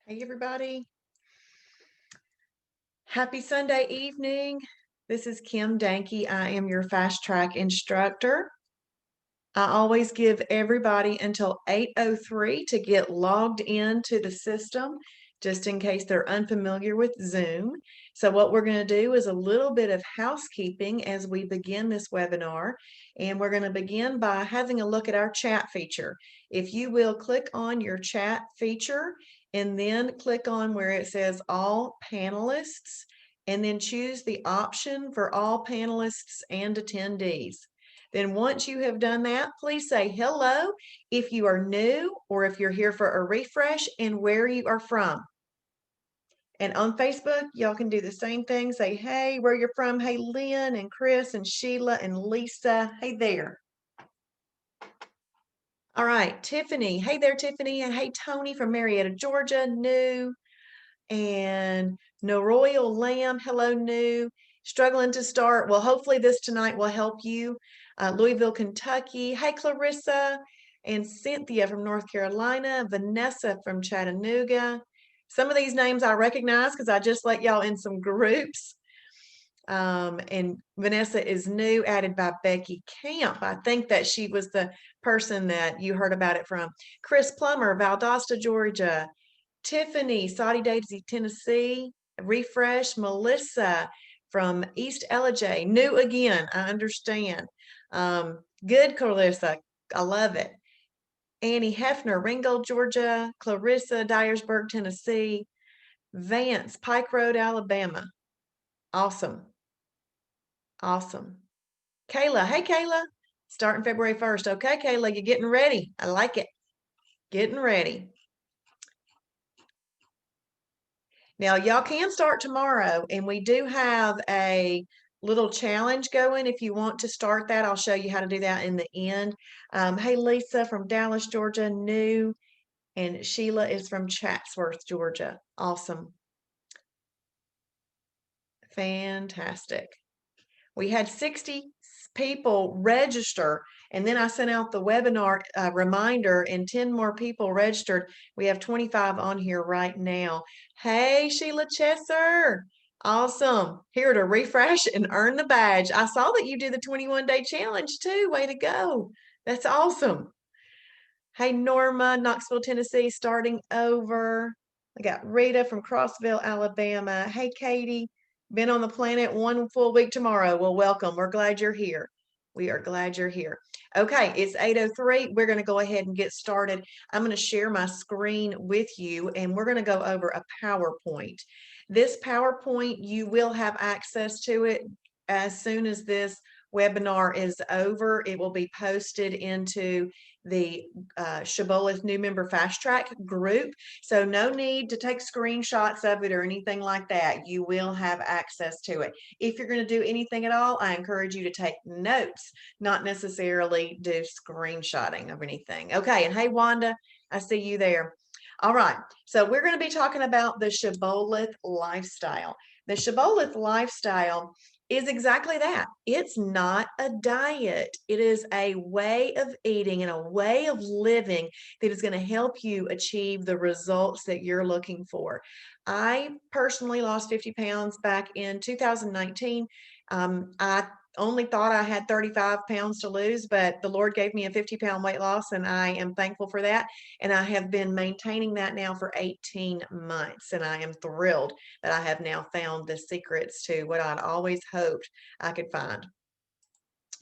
Hey, everybody. Happy Sunday evening. This is Kim Danke. I am your fast track instructor. I always give everybody until 8:03 to get logged into the system, just in case they're unfamiliar with Zoom. So what we're going to do is a little bit of housekeeping as we begin this webinar. And we're going to begin by having a look at our chat feature. If you will click on your chat feature and then click on where it says all panelists, and then choose the option for all panelists and attendees. Then once you have done that, please say hello if you are new or if you're here for a refresh and where you are from. And on Facebook, y'all can do the same thing. Say, hey, where you're from. Hey, Lynn and Chris and Sheila and Lisa. Hey there. All right, Tiffany. Hey there, Tiffany. And hey, Tony from Marietta, Georgia, new. And No Royal Lamb, hello, new. Struggling to start. Well, hopefully this tonight will help you. Louisville, Kentucky. Hey, Clarissa and Cynthia from North Carolina. Vanessa from Chattanooga. Some of these names I recognize because I just let y'all in some groups. And Vanessa is new, added by Becky Camp. I think that she was the person that you heard about it from. Chris Plummer, Valdosta, Georgia. Tiffany, Saudi Daisy, Tennessee. Refresh, Melissa from East LJ. New again, I understand. Good, Clarissa. I love it. Annie Hefner, Ringgold, Georgia. Clarissa, Dyersburg, Tennessee. Vance, Pike Road, Alabama. Awesome. Awesome. Kayla, hey, Kayla. Starting February 1st. Okay, Kayla, you're getting ready. I like it. Getting ready. Now, y'all can start tomorrow, and we do have a little challenge going. If you want to start that, I'll show you how to do that in the end. Hey, Lisa from Dallas, Georgia, new, and Sheila is from Chatsworth, Georgia. Awesome. Fantastic. We had 60 people register, and then I sent out the webinar reminder, and 10 more people registered. We have 25 on here right now. Hey, Sheila Chesser. Awesome. Here to refresh and earn the badge. I saw that you did the 21-day challenge too. Way to go. That's awesome. Hey, Norma, Knoxville, Tennessee, starting over. I got Rita from Crossville, Alabama. Hey, Katie. Been on the planet one full week tomorrow. Well, welcome. We're glad you're here. We are glad you're here. Okay, it's 8:03. We're going to go ahead and get started. I'm going to share my screen with you, and we're going to go over a PowerPoint. This PowerPoint, you will have access to it as soon as this webinar is over. It will be posted into the Shibboleth new member fast track group. So no need to take screenshots of it or anything like that. You will have access to it. If you're going to do anything at all, I encourage you to take notes, not necessarily do screenshotting of anything. Okay, and hey, Wanda, I see you there. All right, so we're going to be talking about the Shibboleth lifestyle. The Shibboleth lifestyle is exactly that. It's not a diet. It is a way of eating and a way of living that is going to help you achieve the results that you're looking for. I personally lost 50 pounds back in 2019. I only thought I had 35 pounds to lose, but the Lord gave me a 50-pound weight loss, and I am thankful for that. And I have been maintaining that now for 18 months, and I am thrilled that I have now found the secrets to what I'd always hoped I could find.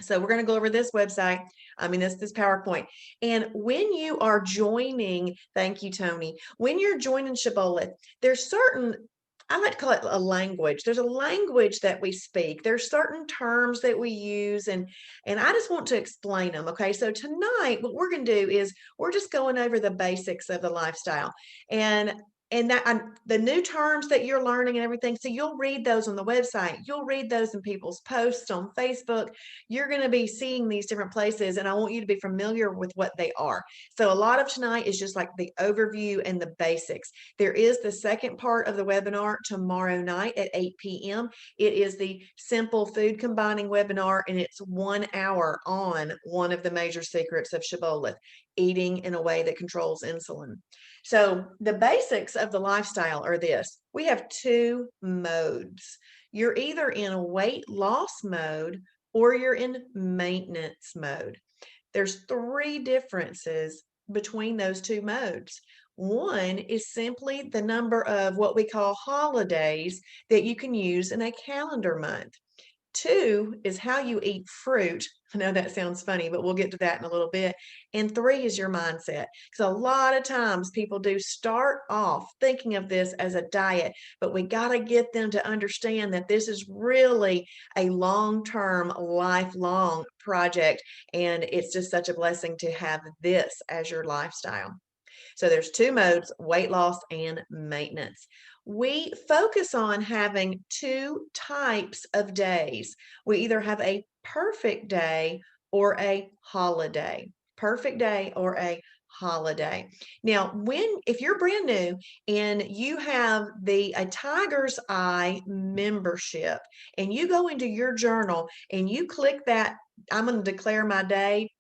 So we're going to go over this website. I mean, this PowerPoint. And when you are joining, thank you, Tony. When you're joining Shibboleth, there's certain, I like to call it a language. There's a language that we speak. There's certain terms that we use, and I just want to explain them. Okay, so tonight, what we're going to do is we're just going over the basics of the lifestyle, and that the new terms that you're learning and everything. So you'll read those on the website. You'll read those in people's posts on Facebook. You're going to be seeing these different places, and I want you to be familiar with what they are. So a lot of tonight is just like the overview and the basics. There is the second part of the webinar tomorrow night at 8 p.m. It is the simple food combining webinar, and it's 1 hour on one of the major secrets of Shibboleth, eating in a way that controls insulin. So the basics of the lifestyle are this. We have two modes. You're either in weight loss mode or you're in maintenance mode. There's three differences between those two modes. One is simply the number of what we call holidays that you can use in a calendar month. Two is how you eat fruit. I know that sounds funny, but we'll get to that in a little bit. And three is your mindset. Because a lot of times people do start off thinking of this as a diet, but we got to get them to understand that this is really a long-term, lifelong project. And it's just such a blessing to have this as your lifestyle. So there's two modes, weight loss and maintenance. We focus on having two types of days. We either have a perfect day or a holiday. Perfect day or a holiday. Now, if you're brand new and you have a Tiger's Eye membership and you go into your journal and you click that I'm going to declare my day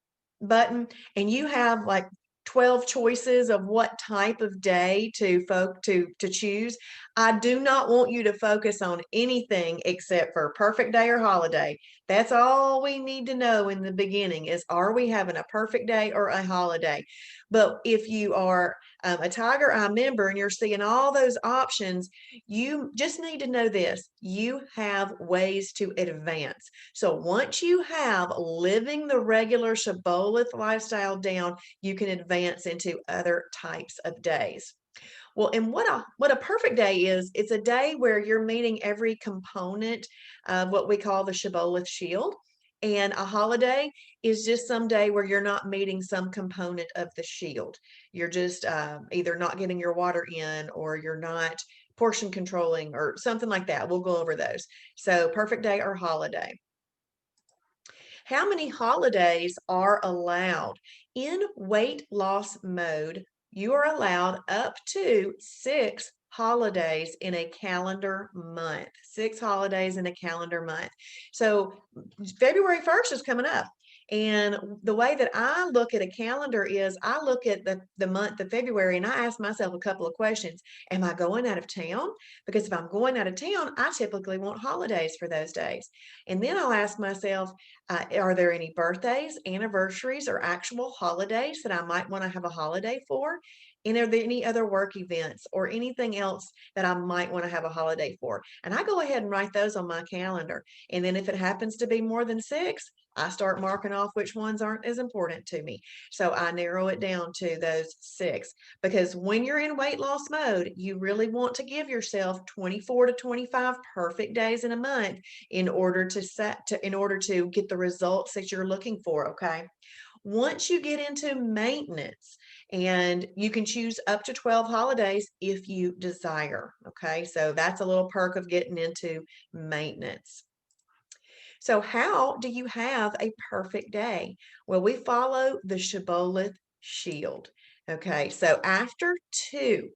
button, and you have like 12 choices of what type of day to choose. I do not want you to focus on anything except for perfect day or holiday. That's all we need to know in the beginning is, are we having a perfect day or a holiday? But if you are a Tiger Eye member and you're seeing all those options, you just need to know this: you have ways to advance. So once you have living the regular Shibboleth lifestyle down, you can advance into other types of days. Well, and what a perfect day is, it's a day where you're meeting every component of what we call the Shibboleth shield. And a holiday is just some day where you're not meeting some component of the shield. You're just either not getting your water in, or you're not portion controlling, or something like that. We'll go over those. So perfect day or holiday. How many holidays are allowed? In weight loss mode, you are allowed up to 6 holidays in a calendar month. 6 holidays in a calendar month. So February 1st is coming up. And the way that I look at a calendar is I look at the month of February and I ask myself a couple of questions. Am I going out of town? Because if I'm going out of town, I typically want holidays for those days. And then I'll ask myself, are there any birthdays, anniversaries, or actual holidays that I might want to have a holiday for? And are there any other work events or anything else that I might want to have a holiday for? And I go ahead and write those on my calendar. And then if it happens to be more than 6, I start marking off which ones aren't as important to me. So I narrow it down to those 6, because when you're in weight loss mode, you really want to give yourself 24 to 25 perfect days in a month in order to get the results that you're looking for. Okay. Once you get into maintenance, and you can choose up to 12 holidays if you desire. Okay. So that's a little perk of getting into maintenance. So how do you have a perfect day? Well, we follow the Shibboleth shield. Okay, so after two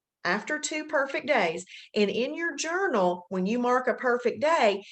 perfect days, and in your journal, when you mark a perfect day,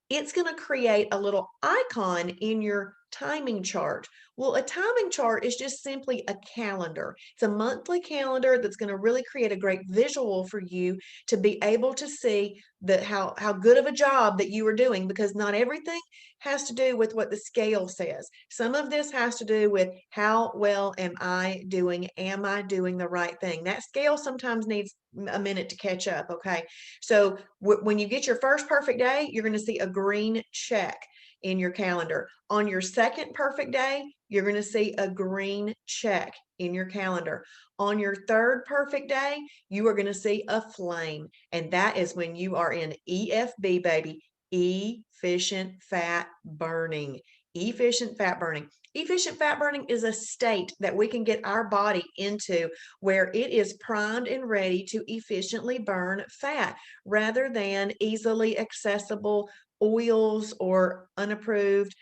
it's going to create a little icon in your timing chart. Well, a timing chart is just simply a calendar. It's a monthly calendar that's going to really create a great visual for you to be able to see how good of a job that you are doing, because not everything has to do with what the scale says. Some of this has to do with how well am I doing? Am I doing the right thing? That scale sometimes needs a minute to catch up, okay? So when you get your first perfect day, you're going to see a green check in your calendar. On your second perfect day, you're going to see a green check in your calendar. On your third perfect day, you are going to see a flame. And that is when you are in EFB, baby, efficient fat burning. Efficient fat burning. Efficient fat burning is a state that we can get our body into where it is primed and ready to efficiently burn fat rather than easily accessible oils or unapproved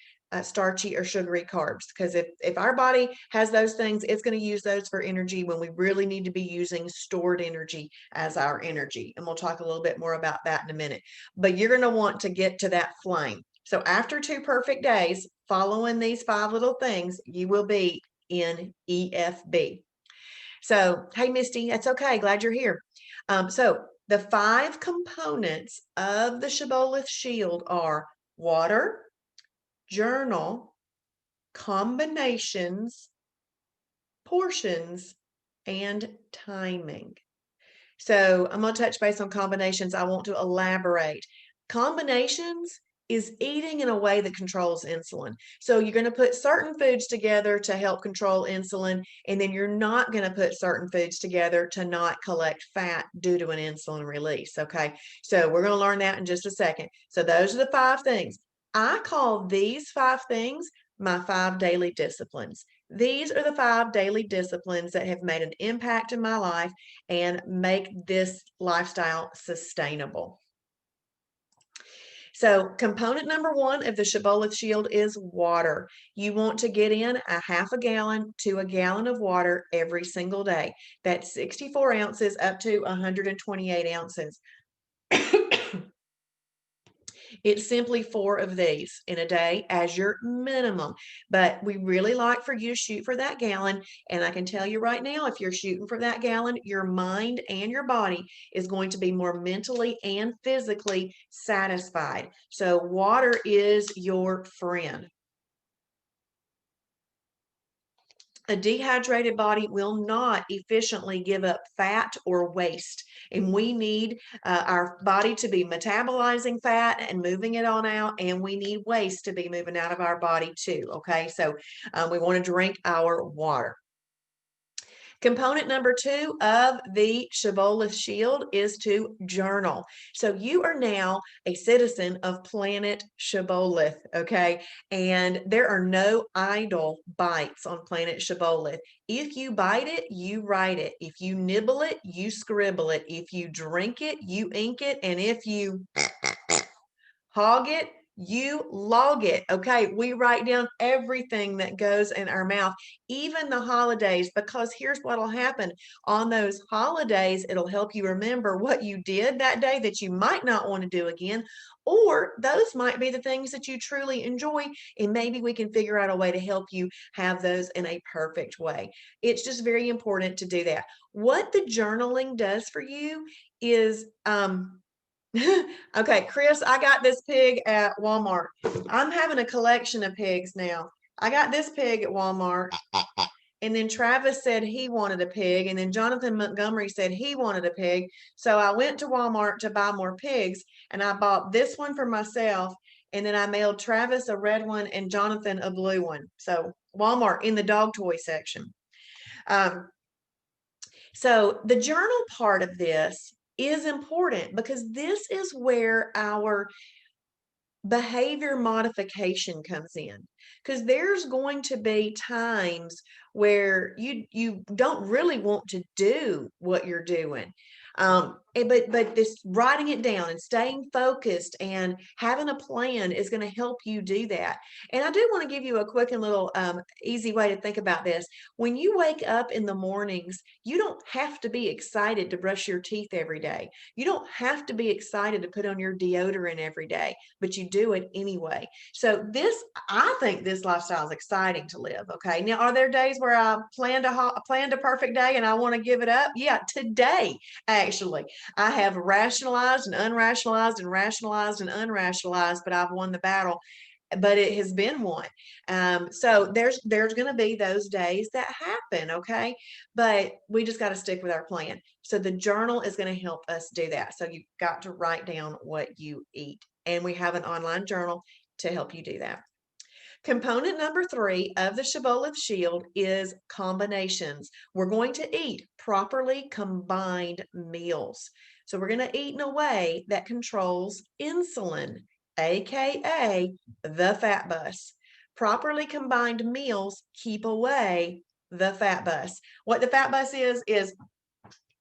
starchy or sugary carbs. Because if our body has those things, it's going to use those for energy when we really need to be using stored energy as our energy. And we'll talk a little bit more about that in a minute. But you're going to want to get to that flame. So after 2 perfect days, following these 5 little things, you will be in EFB. So, hey, Misty, that's okay. Glad you're here. So the 5 components of the Shibboleth shield are water, journal, combinations, portions, and timing. So I'm going to touch base on combinations. I want to elaborate. Combinations is eating in a way that controls insulin. So you're going to put certain foods together to help control insulin, and then you're not going to put certain foods together to not collect fat due to an insulin release. Okay, so we're going to learn that in just a second. So those are the 5 things. I call these 5 things my 5 daily disciplines. These are the 5 daily disciplines that have made an impact in my life and make this lifestyle sustainable. So component number 1 of the Shibboleth shield is water. You want to get in a half a gallon to a gallon of water every single day. That's 64 ounces up to 128 ounces. It's simply 4 of these in a day as your minimum. But we really like for you to shoot for that gallon. And I can tell you right now, if you're shooting for that gallon, your mind and your body is going to be more mentally and physically satisfied. So water is your friend. A dehydrated body will not efficiently give up fat or waste. And we need our body to be metabolizing fat and moving it on out. And we need waste to be moving out of our body too. Okay, so we want to drink our water. Component number 2 of the Shibboleth shield is to journal. So you are now a citizen of planet Shibboleth, okay? And there are no idle bites on planet Shibboleth. If you bite it, you write it. If you nibble it, you scribble it. If you drink it, you ink it. And if you hog it, you log it. Okay, we write down everything that goes in our mouth, even the holidays, because here's what'll happen on those holidays. It'll help you remember what you did that day that you might not want to do again, or those might be the things that you truly enjoy, and maybe we can figure out a way to help you have those in a perfect way. It's just very important to do that. What the journaling does for you is okay, Chris, I got this pig at Walmart. I'm having a collection of pigs now. I got this pig at Walmart. And then Travis said he wanted a pig. And then Jonathan Montgomery said he wanted a pig. So I went to Walmart to buy more pigs. And I bought this one for myself. And then I mailed Travis a red one and Jonathan a blue one. So Walmart in the dog toy section. So the journal part of this is important because this is where our behavior modification comes in, because there's going to be times where you don't really want to do what you're doing. But this writing it down and staying focused and having a plan is going to help you do that. And I do want to give you a quick and little easy way to think about this. When you wake up in the mornings, you don't have to be excited to brush your teeth every day. You don't have to be excited to put on your deodorant every day, but you do it anyway. So I think this lifestyle is exciting to live. Okay. Now, are there days where I planned a perfect day and I want to give it up? Yeah, today, actually. I have rationalized and unrationalized and rationalized and unrationalized, but I've won the battle. But it has been won. So there's going to be those days that happen, okay? But we just got to stick with our plan. So the journal is going to help us do that. So you've got to write down what you eat, and we have an online journal to help you do that. Component number 3 of the Shibboleth Shield is combinations. We're going to eat properly combined meals. So we're going to eat in a way that controls insulin, aka the fat bus. Properly combined meals keep away the fat bus. What the fat bus is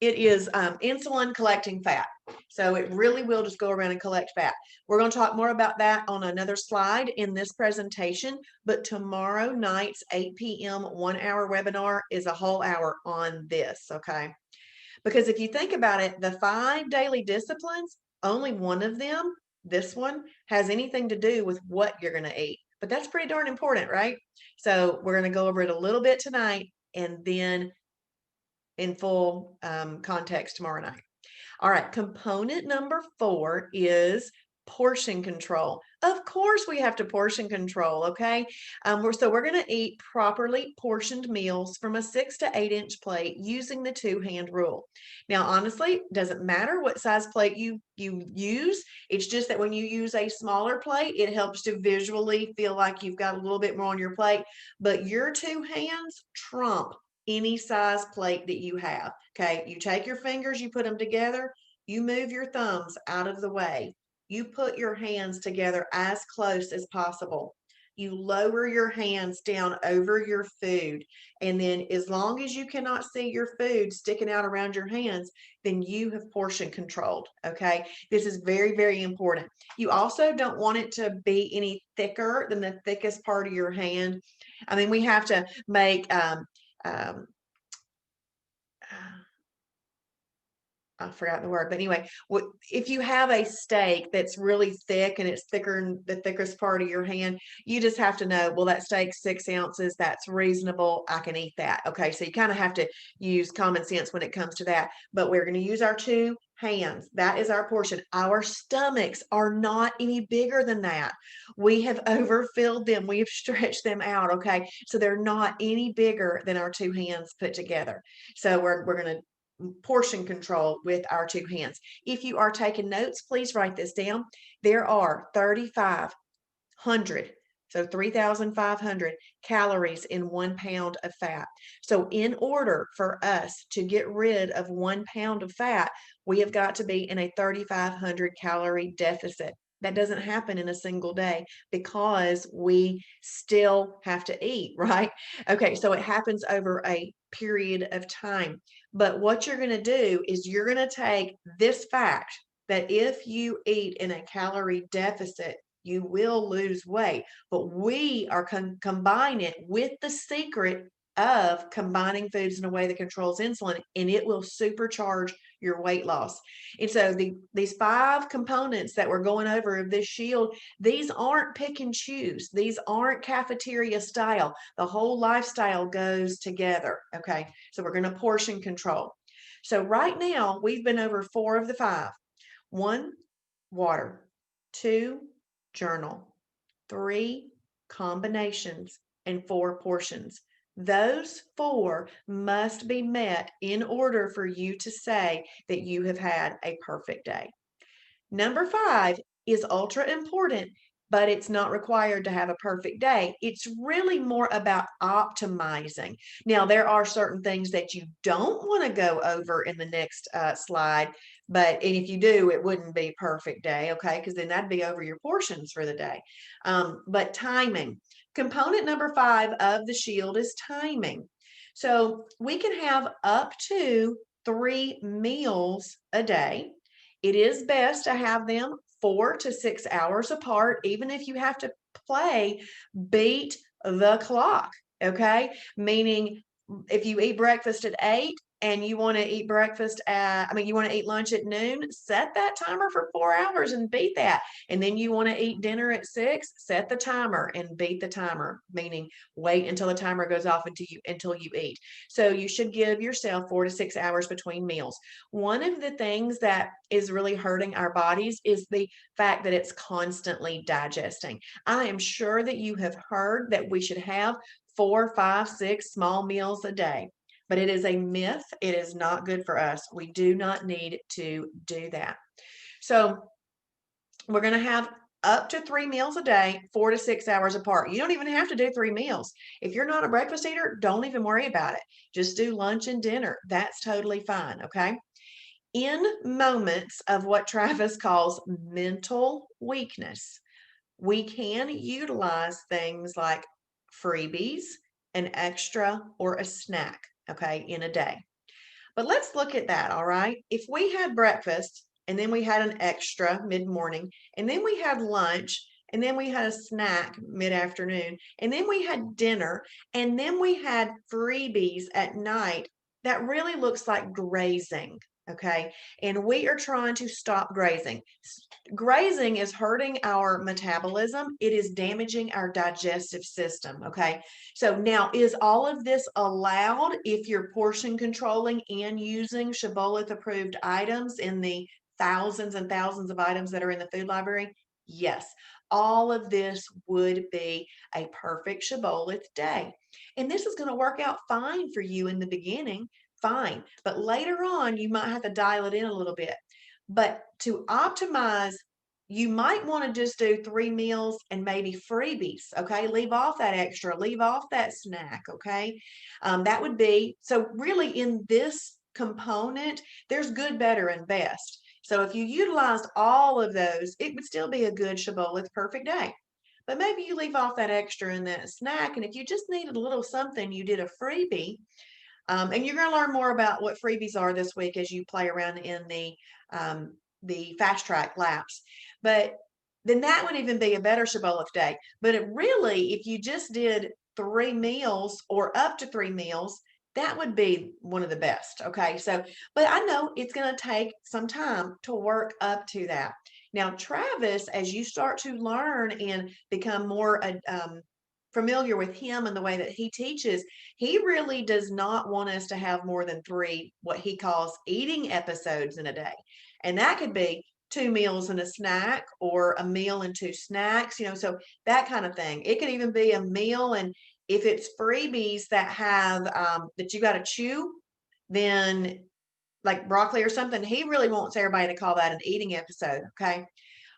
it is insulin collecting fat. So it really will just go around and collect fat. We're going to talk more about that on another slide in this presentation, but tomorrow night's 8 p.m. 1-hour webinar is a whole hour on this, okay? Because if you think about it, the 5 daily disciplines, only one of them, this one, has anything to do with what you're going to eat. But that's pretty darn important, right? So we're going to go over it a little bit tonight and then in full context tomorrow night. All right, component number 4 is portion control. Of course, we have to portion control, okay? So we're going to eat properly portioned meals from a 6 to 8 inch plate using the 2-hand rule. Now, honestly, doesn't matter what size plate you use. It's just that when you use a smaller plate, it helps to visually feel like you've got a little bit more on your plate. But your 2 hands trump any size plate that you have. Okay, you take your fingers, you put them together, you move your thumbs out of the way, you put your hands together as close as possible. You lower your hands down over your food, and then as long as you cannot see your food sticking out around your hands, then you have portion controlled. Okay, this is very, very important. You also don't want it to be any thicker than the thickest part of your hand. I mean, we have to make um, I forgot the word, but anyway, if you have a steak that's really thick and it's thicker than the thickest part of your hand, you just have to know, well, that steak's 6 ounces. That's reasonable. I can eat that. Okay. So you kind of have to use common sense when it comes to that, but we're going to use our 2 hands. That is our portion. Our stomachs are not any bigger than that. We have overfilled them. We have stretched them out. Okay. So they're not any bigger than our 2 hands put together. So we're going to portion control with our 2 hands. If you are taking notes, please write this down. There are 3,500, so 3,500 calories in 1 pound of fat. So in order for us to get rid of 1 pound of fat, we have got to be in a 3,500 calorie deficit. That doesn't happen in a single day because we still have to eat, right? Okay, so it happens over a period of time. But what you're going to do is you're going to take this fact that if you eat in a calorie deficit, you will lose weight. But we are combine it with the secret of combining foods in a way that controls insulin, and it will supercharge your weight loss. And so these 5 components that we're going over of this shield, these aren't pick and choose. These aren't cafeteria style. The whole lifestyle goes together. Okay, so we're going to portion control. So right now we've been over 4 of the 5. 1, water. 2, journal. 3, combinations. And 4, portions. Those 4 must be met in order for you to say that you have had a perfect day. Number 5 is ultra important, but it's not required to have a perfect day. It's really more about optimizing. Now, there are certain things that you don't want to go over in the next slide, but if you do, it wouldn't be perfect day, okay? Because then that'd be over your portions for the day. But timing. Component number 5 of the shield is timing. So we can have up to 3 meals a day. It is best to have them 4 to 6 hours apart, even if you have to play beat the clock, okay? Meaning if you eat breakfast at 8 and you want to eat breakfast at, you want to eat lunch at noon, set that timer for 4 hours and beat that. And then you want to eat dinner at 6, set the timer and beat the timer, meaning wait until the timer goes off until you eat. So you should give yourself 4 to 6 hours between meals. One of the things that is really hurting our bodies is the fact that it's constantly digesting. I am sure that you have heard that we should have 4, 5, 6 small meals a day, but it is a myth. It is not good for us. We do not need to do that. So we're going to have up to 3 meals a day, 4 to 6 hours apart. You don't even have to do 3 meals. If you're not a breakfast eater, don't even worry about it. Just do lunch and dinner. That's totally fine. Okay. In moments of what Travis calls mental weakness, we can utilize things like freebies, an extra, or a snack, okay, in a day. But let's look at that, all right? If we had breakfast and then we had an extra mid-morning, and then we had lunch, and then we had a snack mid-afternoon, and then we had dinner, and then we had freebies at night, that really looks like grazing, okay? And we are trying to stop grazing. Grazing is hurting our metabolism. It is damaging our digestive system, okay? So now, is all of this allowed if you're portion controlling and using Shibboleth approved items in the thousands and thousands of items that are in the food library? Yes, all of this would be a perfect Shibboleth day. And this is going to work out fine for you in the beginning, fine. But later on, you might have to dial it in a little bit. But to optimize, you might want to just do 3 meals and maybe freebies, okay? Leave off that extra, leave off that snack, okay? That would be, so really in this component, there's good, better, and best. So if you utilized all of those, it would still be a good Shibboleth perfect day. But maybe you leave off that extra and that snack, and if you just needed a little something, you did a freebie. And you're going to learn more about what freebies are this week as you play around in the fast track laps. But then that would even be a better Shibboleth day. But it really, if you just did 3 meals or up to 3 meals, that would be one of the best. Okay. So, but I know it's going to take some time to work up to that. Now, Travis, as you start to learn and become more familiar with him and the way that he teaches, he really does not want us to have more than 3, what he calls eating episodes in a day. And that could be 2 meals and a snack, or a meal and 2 snacks, so that kind of thing. It could even be a meal, and if it's freebies that have that you got to chew, then like broccoli or something, he really wants everybody to call that an eating episode. Okay.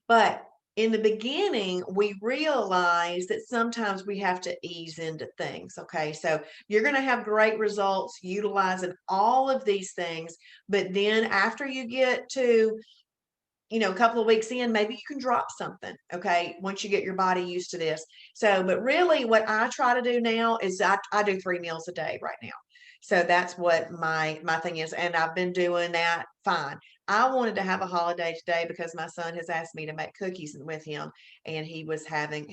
But in the beginning, we realize that sometimes we have to ease into things. Okay. So you're going to have great results utilizing all of these things. But then after you get to, a couple of weeks in, maybe you can drop something. Okay. Once you get your body used to this. So, but really what I try to do now is I do 3 meals a day right now. So that's what my thing is. And I've been doing that fine. I wanted to have a holiday today because my son has asked me to make cookies with him, and he was having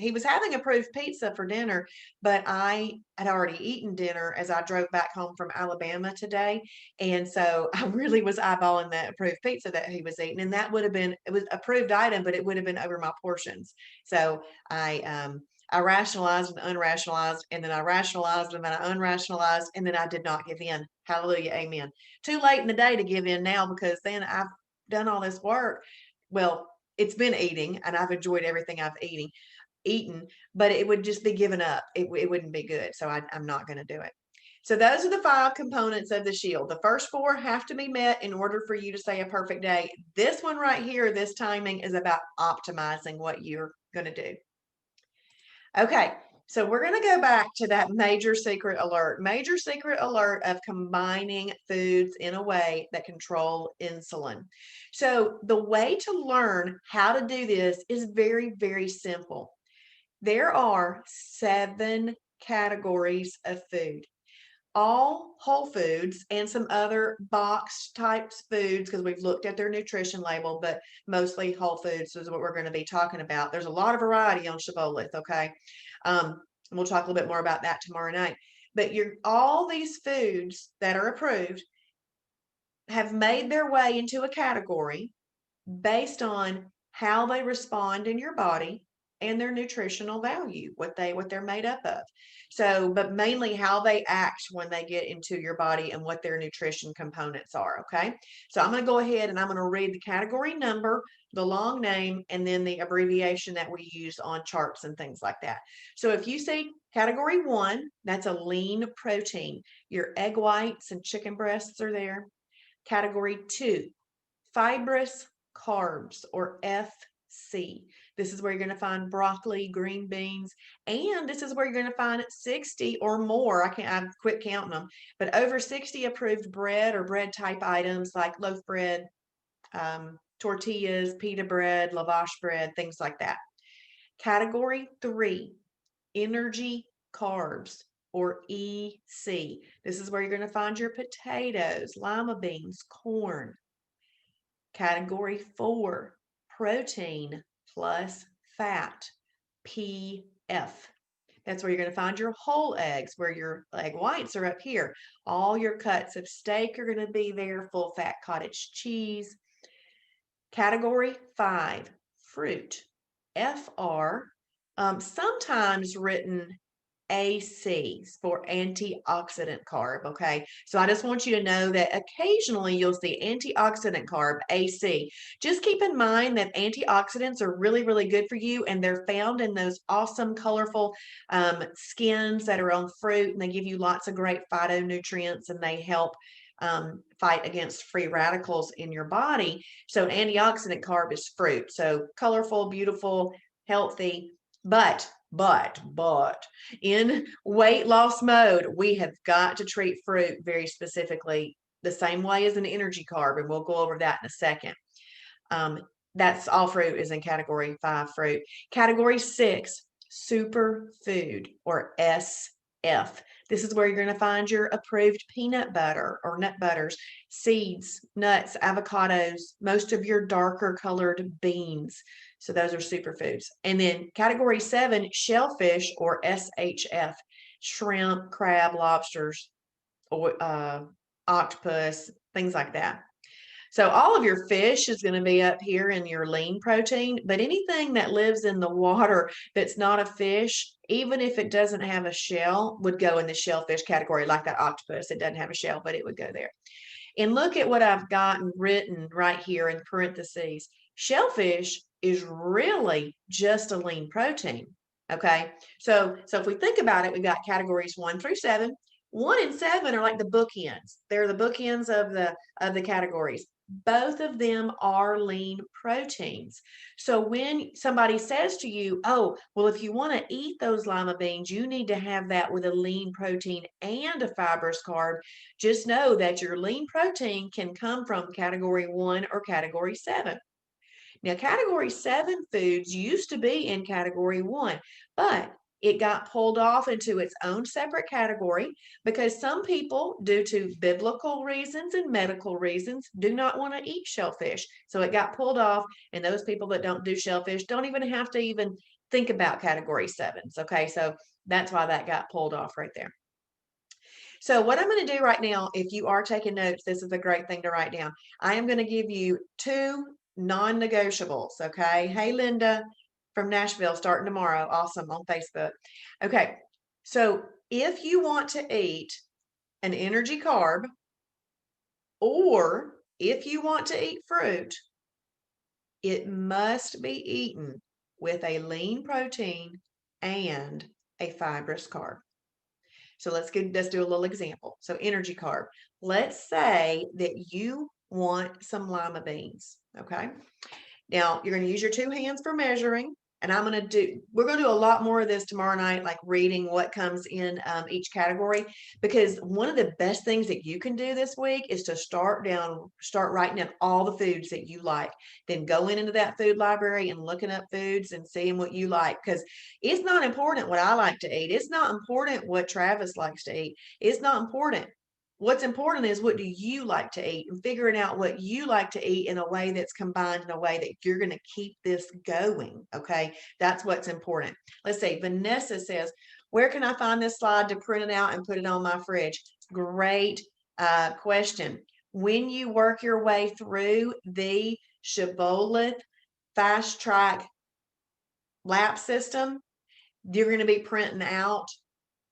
approved pizza for dinner, but I had already eaten dinner as I drove back home from Alabama today. And so I really was eyeballing that approved pizza that he was eating. And that would have been, it was approved item, but it would have been over my portions. So I rationalized and unrationalized, and then I rationalized and then I unrationalized, and then I did not give in. Hallelujah. Amen. Too late in the day to give in now, because then I've done all this work. Well, it's been eating, and I've enjoyed everything I've eaten, but it would just be given up. It wouldn't be good. So I'm not going to do it. So those are the 5 components of the shield. The first 4 have to be met in order for you to say a perfect day. This one right here, this timing, is about optimizing what you're going to do. Okay, so we're going to go back to that major secret alert of combining foods in a way that control insulin. So the way to learn how to do this is very, very simple. There are 7 categories of food. all whole foods and some other box types foods because we've looked at their nutrition label, but mostly whole foods is what we're going to be talking about. There's a lot of variety on Shibboleth, okay? And we'll talk a little bit more about that tomorrow night. But all these foods that are approved have made their way into a category based on how they respond in your body and their nutritional value, what they're made up of. So, but mainly how they act when they get into your body and what their nutrition components are, okay? So I'm going to go ahead and I'm going to read the category number, the long name, and then the abbreviation that we use on charts and things like that. So if you see category 1, that's a lean protein. Your egg whites and chicken breasts are there. Category 2, fibrous carbs, or FC. This is where you're going to find broccoli, green beans, and this is where you're going to find 60 or more. I've quit counting them, but over 60 approved bread or bread type items like loaf bread, tortillas, pita bread, lavash bread, things like that. Category 3, energy carbs, or EC. This is where you're going to find your potatoes, lima beans, corn. Category 4, protein plus fat, PF. That's where you're going to find your whole eggs, where your egg whites are up here. All your cuts of steak are going to be there, full fat cottage cheese. Category 5, fruit, FR, sometimes written AC for antioxidant carb, okay? So I just want you to know that occasionally you'll see antioxidant carb, AC. Just keep in mind that antioxidants are really, really good for you, and they're found in those awesome, colorful skins that are on fruit, and they give you lots of great phytonutrients, and they help fight against free radicals in your body. So an antioxidant carb is fruit. So colorful, beautiful, healthy, but in weight loss mode, we have got to treat fruit very specifically the same way as an energy carb, and we'll go over that in a second. That's all fruit is in category 5 fruit. Category 6, superfood, or SF. This is where you're going to find your approved peanut butter or nut butters, seeds, nuts, avocados, most of your darker colored beans. So those are superfoods. And then category 7, shellfish, or SHF, shrimp, crab, lobsters, or octopus, things like that. So all of your fish is going to be up here in your lean protein, but anything that lives in the water that's not a fish, even if it doesn't have a shell, would go in the shellfish category, like that octopus. It doesn't have a shell, but it would go there. And look at what I've gotten written right here in parentheses. Shellfish is really just a lean protein. Okay. So if we think about it, we've got categories 1 through 7. 1 and 7 are like the bookends. They're the bookends of the categories. Both of them are lean proteins. So when somebody says to you, oh, well, if you want to eat those lima beans, you need to have that with a lean protein and a fibrous carb, just know that your lean protein can come from category 1 or category 7. Now, category 7 foods used to be in category 1, but it got pulled off into its own separate category because some people, due to biblical reasons and medical reasons, do not want to eat shellfish. So it got pulled off, and those people that don't do shellfish don't even have to even think about category 7s. Okay, so that's why that got pulled off right there. So what I'm going to do right now, if you are taking notes, this is a great thing to write down. I am going to give you 2 non-negotiables, okay? Hey, Linda from Nashville, starting tomorrow. Awesome, on Facebook. Okay, so if you want to eat an energy carb, or if you want to eat fruit, it must be eaten with a lean protein and a fibrous carb. So let's do a little example. So energy carb. Let's say that you want some lima beans, okay? Now, you're going to use your 2 hands for measuring. And we're going to do a lot more of this tomorrow night, like reading what comes in each category, because one of the best things that you can do this week is to start writing down all the foods that you like, then go into that food library and looking up foods and seeing what you like, because it's not important what I like to eat. It's not important what Travis likes to eat. It's not important. What's important is what do you like to eat, and figuring out what you like to eat in a way that's combined in a way that you're going to keep this going. Okay. That's what's important. Let's see. Vanessa says, where can I find this slide to print it out and put it on my fridge? Great question. When you work your way through the Shibboleth fast track lap system, you're going to be printing out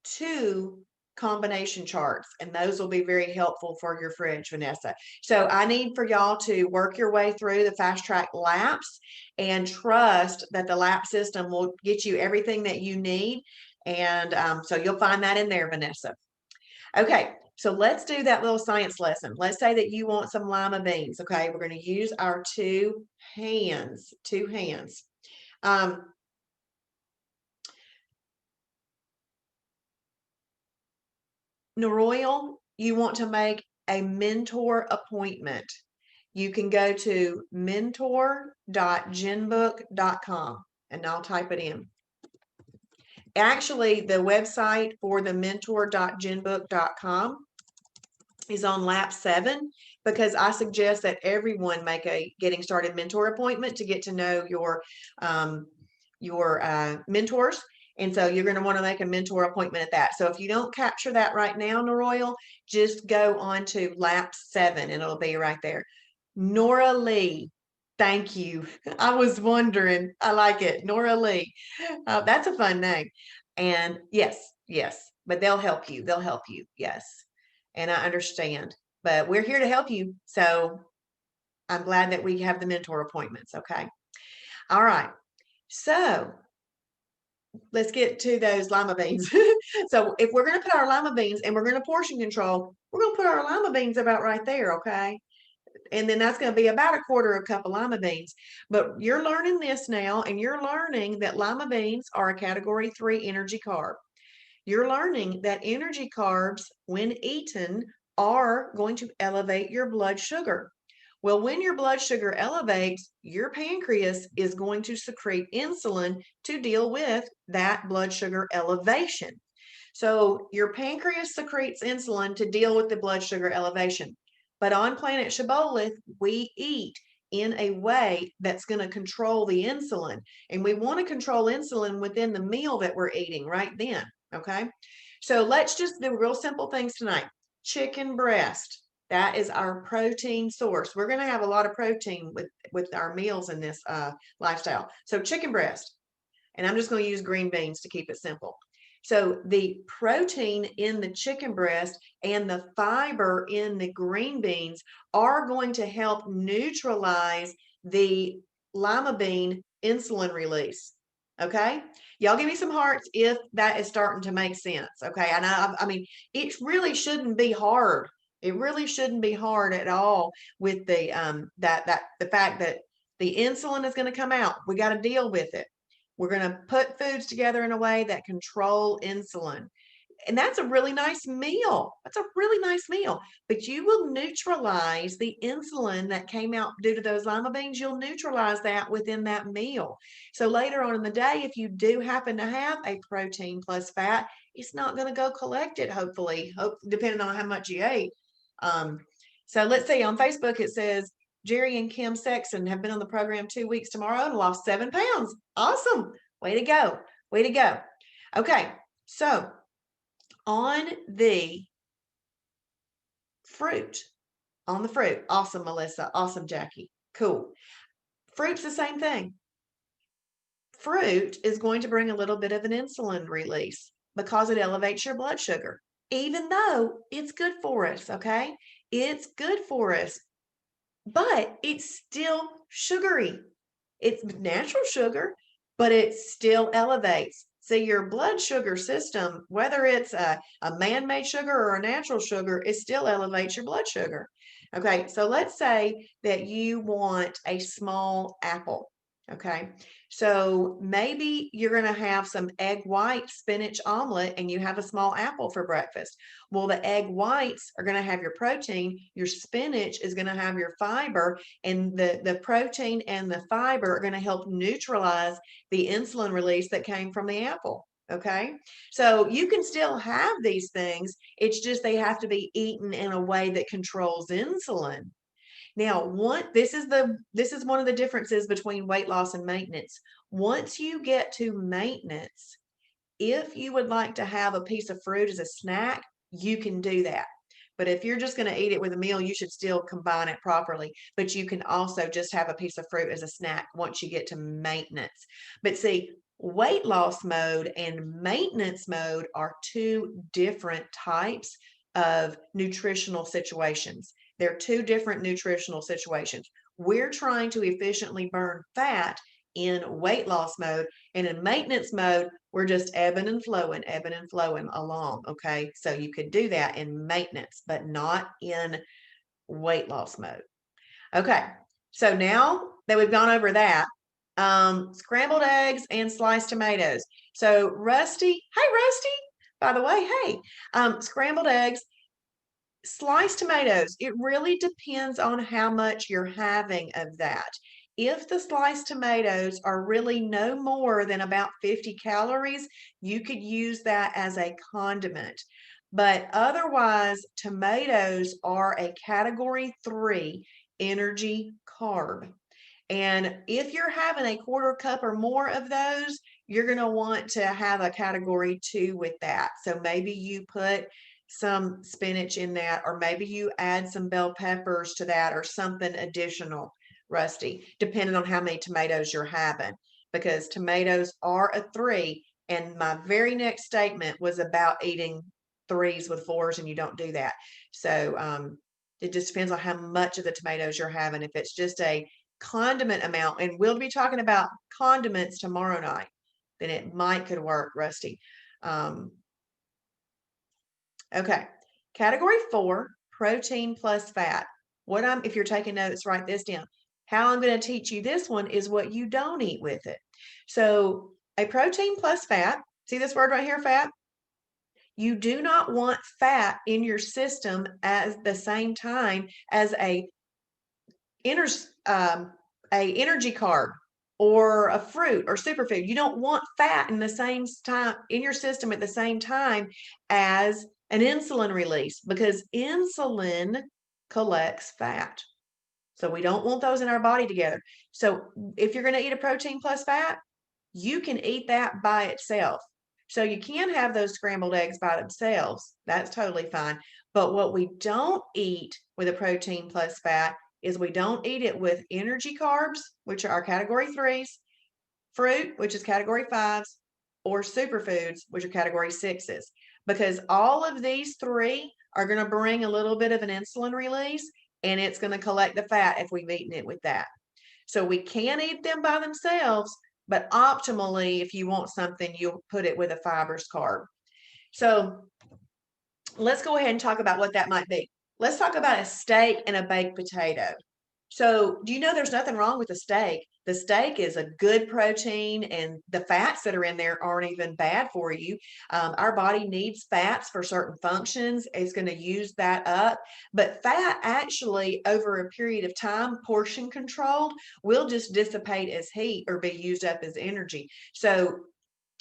2 combination charts, and those will be very helpful for your fridge, Vanessa. So I need for y'all to work your way through the fast track laps and trust that the lap system will get you everything that you need. And so you'll find that in there, Vanessa. Okay, so let's do that little science lesson. Let's say that you want some lima beans. Okay, we're going to use our 2 hands. Noroyal, you want to make a mentor appointment. You can go to mentor.genbook.com, and I'll type it in. Actually, the website for the mentor.genbook.com is on lap 7, because I suggest that everyone make a getting started mentor appointment to get to know your mentors. And so you're going to want to make a mentor appointment at that. So if you don't capture that right now, Noroyal, just go on to lap 7 and it'll be right there. Nora Lee, thank you. I was wondering. I like it. Nora Lee. That's a fun name. And yes, but they'll help you. Yes. And I understand. But we're here to help you. So I'm glad that we have the mentor appointments. Okay. All right. So let's get to those lima beans. So if we're going to put our lima beans and we're going to portion control, we're going to put our lima beans about right there, okay? And then that's going to be about 1/4 cup of lima beans. But you're learning this now, and you're learning that lima beans are a category 3 energy carb. You're learning that energy carbs, when eaten, are going to elevate your blood sugar. Well, when your blood sugar elevates, your pancreas is going to secrete insulin to deal with that blood sugar elevation. So your pancreas secretes insulin to deal with the blood sugar elevation. But on Planet Shibboleth, we eat in a way that's going to control the insulin. And we want to control insulin within the meal that we're eating right then. Okay. So let's just do real simple things tonight. Chicken breast. That is our protein source. We're going to have a lot of protein with our meals in this lifestyle. So chicken breast, and I'm just going to use green beans to keep it simple. So the protein in the chicken breast and the fiber in the green beans are going to help neutralize the lima bean insulin release. Okay. Y'all give me some hearts if that is starting to make sense. Okay. And I mean, it really shouldn't be hard. It really shouldn't be hard at all with the the fact that the insulin is going to come out. We got to deal with it. We're going to put foods together in a way that control insulin. And that's a really nice meal. That's a really nice meal. But you will neutralize the insulin that came out due to those lima beans. You'll neutralize that within that meal. So later on in the day, if you do happen to have a protein plus fat, it's not going to go collect it, hopefully, depending on how much you ate. So let's see, on Facebook, it says, Jerry and Kim Sexton have been on the program 2 weeks tomorrow and lost 7 pounds. Awesome. Way to go. Way to go. Okay. So on the fruit, Awesome, Melissa. Awesome, Jackie. Cool. Fruit's the same thing. Fruit is going to bring a little bit of an insulin release because it elevates your blood sugar, even though it's good for us. Okay. It's good for us, but it's still sugary. It's natural sugar, but it still elevates. So your blood sugar system, whether it's a man-made sugar or a natural sugar, it still elevates your blood sugar. Okay, so let's say that you want a small apple. Okay, so maybe you're going to have some egg white spinach omelet and you have a small apple for breakfast. Well, the egg whites are going to have your protein, your spinach is going to have your fiber, and the protein and the fiber are going to help neutralize the insulin release that came from the apple. Okay, so you can still have these things, it's just they have to be eaten in a way that controls insulin. Now, this is one of the differences between weight loss and maintenance. Once you get to maintenance, if you would like to have a piece of fruit as a snack, you can do that. But if you're just going to eat it with a meal, you should still combine it properly. But you can also just have a piece of fruit as a snack once you get to maintenance. But see, weight loss mode and maintenance mode are two different types of nutritional situations. They're two different nutritional situations. We're trying to efficiently burn fat in weight loss mode, and in maintenance mode, we're just ebbing and flowing along. Okay. So you could do that in maintenance, but not in weight loss mode. Okay. So now that we've gone over that, scrambled eggs and sliced tomatoes. So Rusty, hey, Rusty, by the way, hey, scrambled eggs, sliced tomatoes, it really depends on how much you're having of that. If the sliced tomatoes are really no more than about 50 calories, you could use that as a condiment. But otherwise, tomatoes are a category 3 energy carb. And if you're having a quarter cup or more of those, you're going to want to have a category 2 with that. So maybe you put some spinach in that, or maybe you add some bell peppers to that or something additional, Rusty, depending on how many tomatoes you're having, because tomatoes are a 3. And my very next statement was about eating 3s with 4s, and you don't do that. So it just depends on how much of the tomatoes you're having. If it's just a condiment amount, and we'll be talking about condiments tomorrow night, then it might could work, Rusty. Okay, category 4, protein plus fat. If you're taking notes, write this down. How I'm going to teach you this one is what you don't eat with it. So a protein plus fat, see this word right here, fat? You do not want fat in your system at the same time as a energy carb or a fruit or superfood. You don't want fat in the same time in your system at the same time as an insulin release, because insulin collects fat. So we don't want those in our body together. So if you're going to eat a protein plus fat, you can eat that by itself. So you can have those scrambled eggs by themselves. That's totally fine. But what we don't eat with a protein plus fat is we don't eat it with energy carbs, which are category 3s, fruit, which is category 5s, or superfoods, which are category 6s, because all of these 3 are going to bring a little bit of an insulin release, and it's going to collect the fat if we've eaten it with that. So we can eat them by themselves, but optimally, if you want something, you'll put it with a fibrous carb. So let's go ahead and talk about what that might be. Let's talk about a steak and a baked potato. So do you know there's nothing wrong with a steak? The steak is a good protein, and the fats that are in there aren't even bad for you. Our body needs fats for certain functions. It's going to use that up. But fat actually, over a period of time, portion controlled, will just dissipate as heat or be used up as energy. So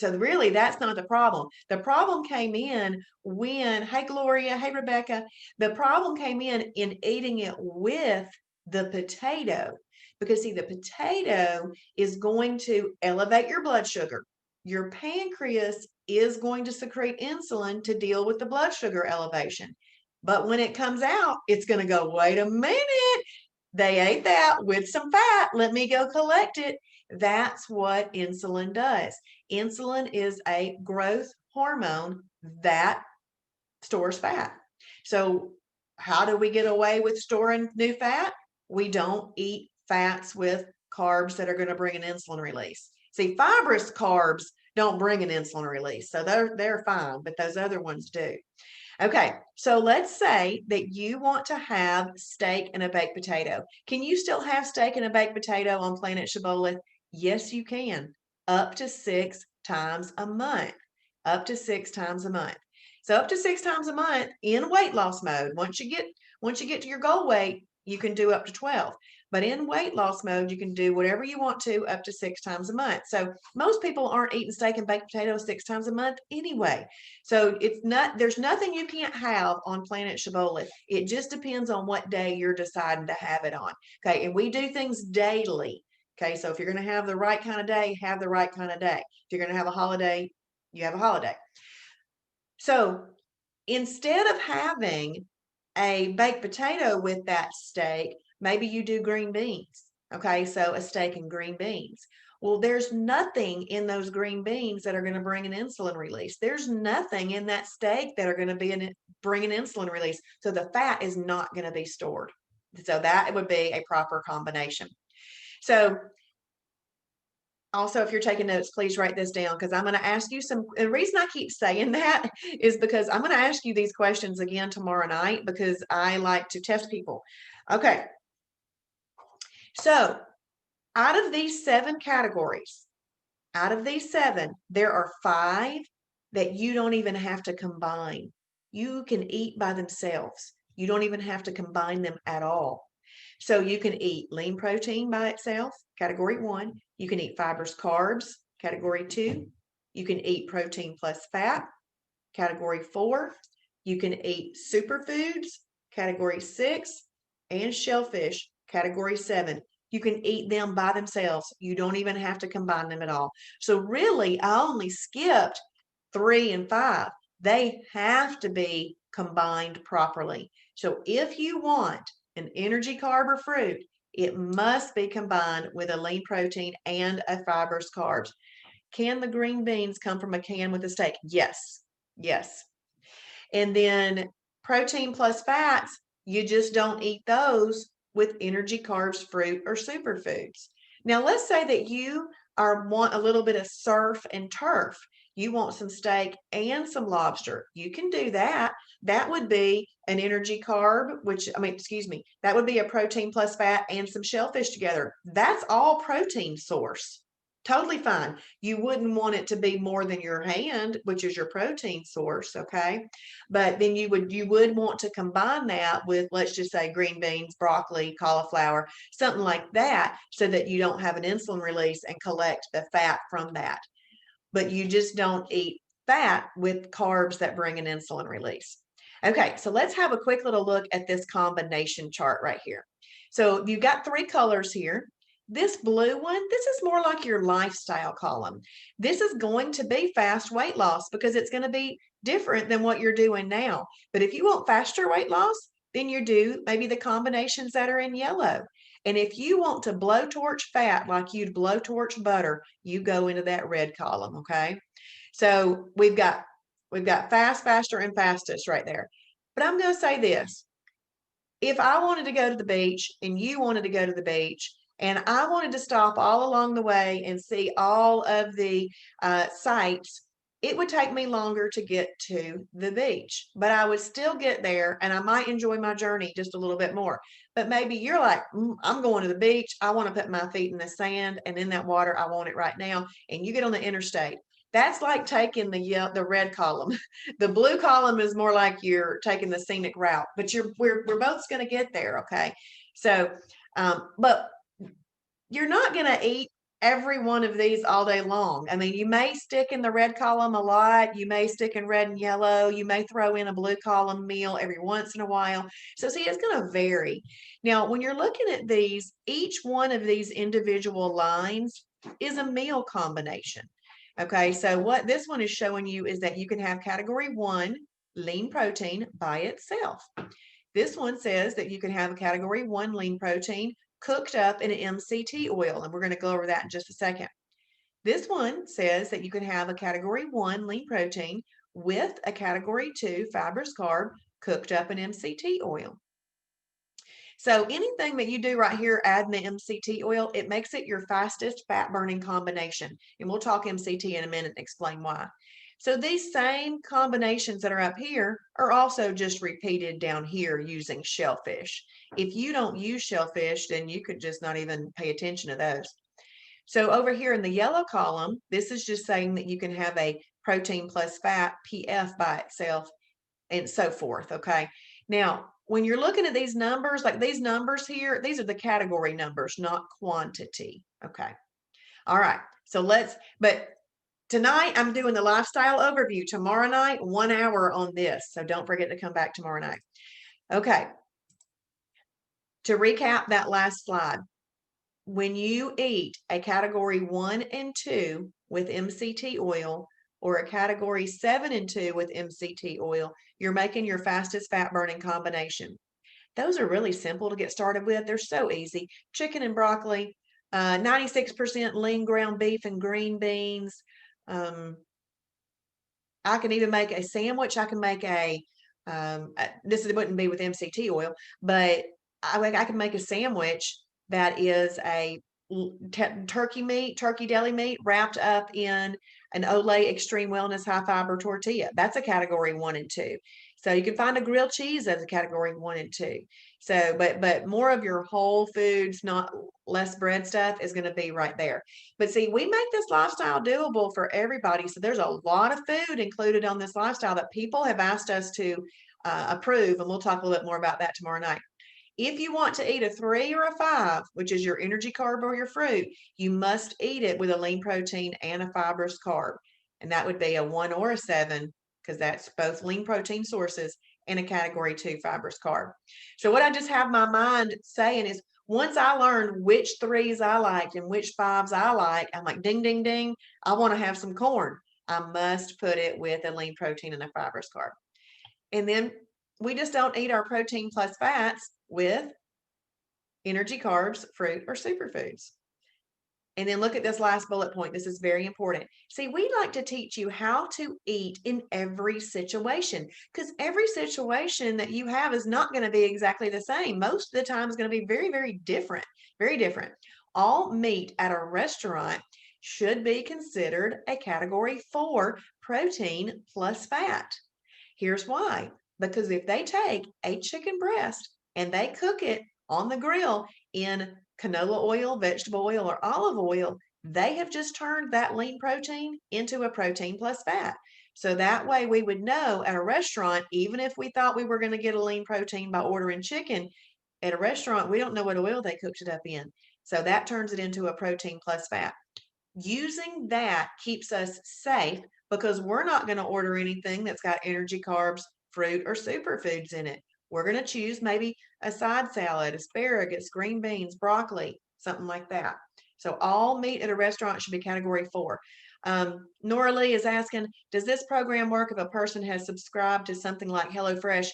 really, that's not the problem. The problem came in when, hey, Gloria, hey, Rebecca, the problem came in eating it with the potato. Because see, the potato is going to elevate your blood sugar. Your pancreas is going to secrete insulin to deal with the blood sugar elevation. But when it comes out, it's going to go, wait a minute, they ate that with some fat. Let me go collect it. That's what insulin does. Insulin is a growth hormone that stores fat. So how do we get away with storing new fat? We don't eat fats with carbs that are going to bring an insulin release. See, fibrous carbs don't bring an insulin release, so they're fine, but those other ones do. Okay, so let's say that you want to have steak and a baked potato. Can you still have steak and a baked potato on Planet Shibboleth? Yes, you can. Up to 6 times a month. Up to 6 times a month. So up to 6 times a month in weight loss mode. Once you get to your goal weight, you can do up to 12. But in weight loss mode, you can do whatever you want to up to 6 times a month. So most people aren't eating steak and baked potatoes 6 times a month anyway. So there's nothing you can't have on Planet Shibboleth. It just depends on what day you're deciding to have it on. Okay, and we do things daily. Okay, so if you're going to have the right kind of day, have the right kind of day. If you're going to have a holiday, you have a holiday. So instead of having a baked potato with that steak, maybe you do green beans. Okay, so a steak and green beans. Well, there's nothing in those green beans that are going to bring an insulin release. There's nothing in that steak that are going to bring an insulin release. So the fat is not going to be stored. So that would be a proper combination. So also, if you're taking notes, please write this down because I'm going to ask you the reason I keep saying that is because I'm going to ask you these questions again tomorrow night because I like to test people. Okay. So out of these 7 categories, there are 5 that you don't even have to combine. You can eat by themselves. You don't even have to combine them at all. So you can eat lean protein by itself, category 1. You can eat fibrous carbs, category 2. You can eat protein plus fat, category 4. You can eat superfoods, category 6, and shellfish, category 7. You can eat them by themselves. You don't even have to combine them at all. So really, I only skipped 3 and 5. They have to be combined properly. So if you want an energy carb or fruit, it must be combined with a lean protein and a fibrous carbs. Can the green beans come from a can with a steak? Yes. Yes. And then protein plus fats, you just don't eat those with energy carbs, fruit, or superfoods. Now, let's say that you want a little bit of surf and turf. You want some steak and some lobster. You can do that. That would be an energy carb, that would be a protein plus fat and some shellfish together. That's all protein source. Totally fine. You wouldn't want it to be more than your hand, which is your protein source, okay? But then you would want to combine that with, let's just say, green beans, broccoli, cauliflower, something like that, so that you don't have an insulin release and collect the fat from that. But you just don't eat fat with carbs that bring an insulin release. Okay, so let's have a quick little look at this combination chart right here. So you've got 3 colors here. This blue one, this is more like your lifestyle column. This is going to be fast weight loss because it's going to be different than what you're doing now. But if you want faster weight loss, then you do maybe the combinations that are in yellow. And if you want to blowtorch fat like you'd blowtorch butter, you go into that red column, okay? So we've got fast, faster, and fastest right there. But I'm going to say this. If I wanted to go to the beach and you wanted to go to the beach, and I wanted to stop all along the way and see all of the sites, it would take me longer to get to the beach, but I would still get there and I might enjoy my journey just a little bit more. But maybe you're like, I'm going to the beach. I want to put my feet in the sand and in that water. I want it right now. And you get on the interstate. That's like taking the red column. The blue column is more like you're taking the scenic route, but we're both going to get there. Okay. So, but you're not going to eat every one of these all day long. I mean, you may stick in the red column a lot. You may stick in red and yellow. You may throw in a blue column meal every once in a while. So see, it's going to vary. Now, when you're looking at these, each one of these individual lines is a meal combination. Okay, so what this one is showing you is that you can have category 1, lean protein by itself. This one says that you can have a category 1 lean protein cooked up in an MCT oil, and we're going to go over that in just a second. This one says that you can have a category 1 lean protein with a category 2 fibrous carb cooked up in MCT oil. So anything that you do right here, adding the MCT oil, it makes it your fastest fat burning combination. And we'll talk MCT in a minute and explain why. So these same combinations that are up here are also just repeated down here using shellfish. If you don't use shellfish, then you could just not even pay attention to those. So over here in the yellow column, this is just saying that you can have a protein plus fat, PF by itself, and so forth, okay? Now, when you're looking at these numbers, like these numbers here, these are the category numbers, not quantity, okay? All right, so but tonight I'm doing the lifestyle overview. Tomorrow night, 1 hour on this, so don't forget to come back tomorrow night. Okay, to recap that last slide, when you eat a category 1 and 2 with MCT oil or a category 7 and 2 with MCT oil, you're making your fastest fat burning combination. Those are really simple to get started with. They're so easy. Chicken and broccoli, 96% lean ground beef and green beans. I can even make a sandwich. I can make this wouldn't be with MCT oil, but I can make a sandwich that is a turkey deli meat wrapped up in an Olay Extreme Wellness High Fiber tortilla. That's a category 1 and 2. So you can find a grilled cheese as a category 1 and 2. So, but more of your whole foods, not less bread stuff, is going to be right there. But see, we make this lifestyle doable for everybody. So there's a lot of food included on this lifestyle that people have asked us to approve, and we'll talk a little bit more about that tomorrow night. If you want to eat a 3 or a 5, which is your energy carb or your fruit, you must eat it with a lean protein and a fibrous carb. And that would be a 1 or a 7, because that's both lean protein sources and a category 2 fibrous carb. So what I just have my mind saying is, once I learned which 3s I liked and which 5s I like, I'm like, ding, ding, ding, I want to have some corn. I must put it with a lean protein and a fibrous carb. And then we just don't eat our protein plus fats with energy carbs, fruit, or superfoods. And then look at this last bullet point. This is very important. See, we like to teach you how to eat in every situation, because every situation that you have is not going to be exactly the same. Most of the time is going to be very, very different, very different. All meat at a restaurant should be considered a category 4 protein plus fat. Here's why. Because if they take a chicken breast and they cook it on the grill in canola oil, vegetable oil, or olive oil, they have just turned that lean protein into a protein plus fat. So that way we would know at a restaurant, even if we thought we were going to get a lean protein by ordering chicken, at a restaurant, we don't know what oil they cooked it up in. So that turns it into a protein plus fat. Using that keeps us safe, because we're not going to order anything that's got energy carbs, fruit, or superfoods in it. We're going to choose maybe a side salad, asparagus, green beans, broccoli, something like that. So all meat at a restaurant should be category 4. Nora Lee is asking, does this program work if a person has subscribed to something like HelloFresh?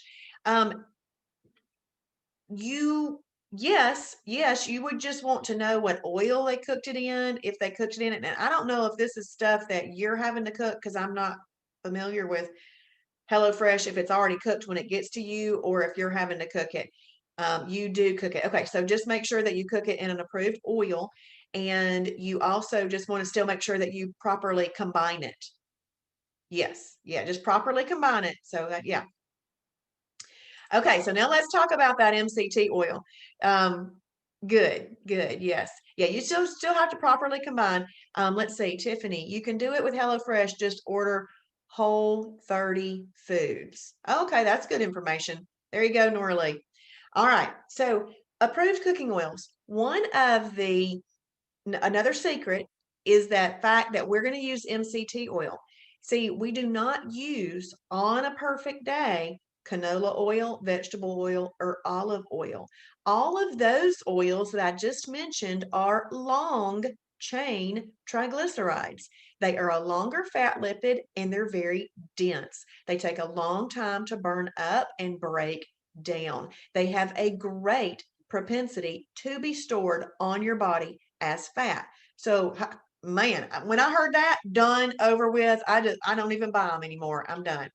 Yes, you would just want to know what oil they cooked it in, if they cooked it in it. And I don't know if this is stuff that you're having to cook, because I'm not familiar with HelloFresh, if it's already cooked when it gets to you, or if you're having to cook it. You do cook it. Okay, so just make sure that you cook it in an approved oil, and you also just want to still make sure that you properly combine it. Yes, yeah, just properly combine it. So that, yeah. Okay, so now let's talk about that MCT oil. Good, yes. Yeah, you still have to properly combine. Let's see, Tiffany, you can do it with HelloFresh, just order Whole 30 Foods. Okay, that's good information. There you go, Nora Lee. All right, so approved cooking oils. Another secret is that fact that we're going to use MCT oil. See, we do not use on a perfect day canola oil, vegetable oil, or olive oil. All of those oils that I just mentioned are long chain triglycerides. They are a longer fat lipid, and they're very dense. They take a long time to burn up and break down. They have a great propensity to be stored on your body as fat. So man, when I heard that, done, over with, I don't even buy them anymore. I'm done.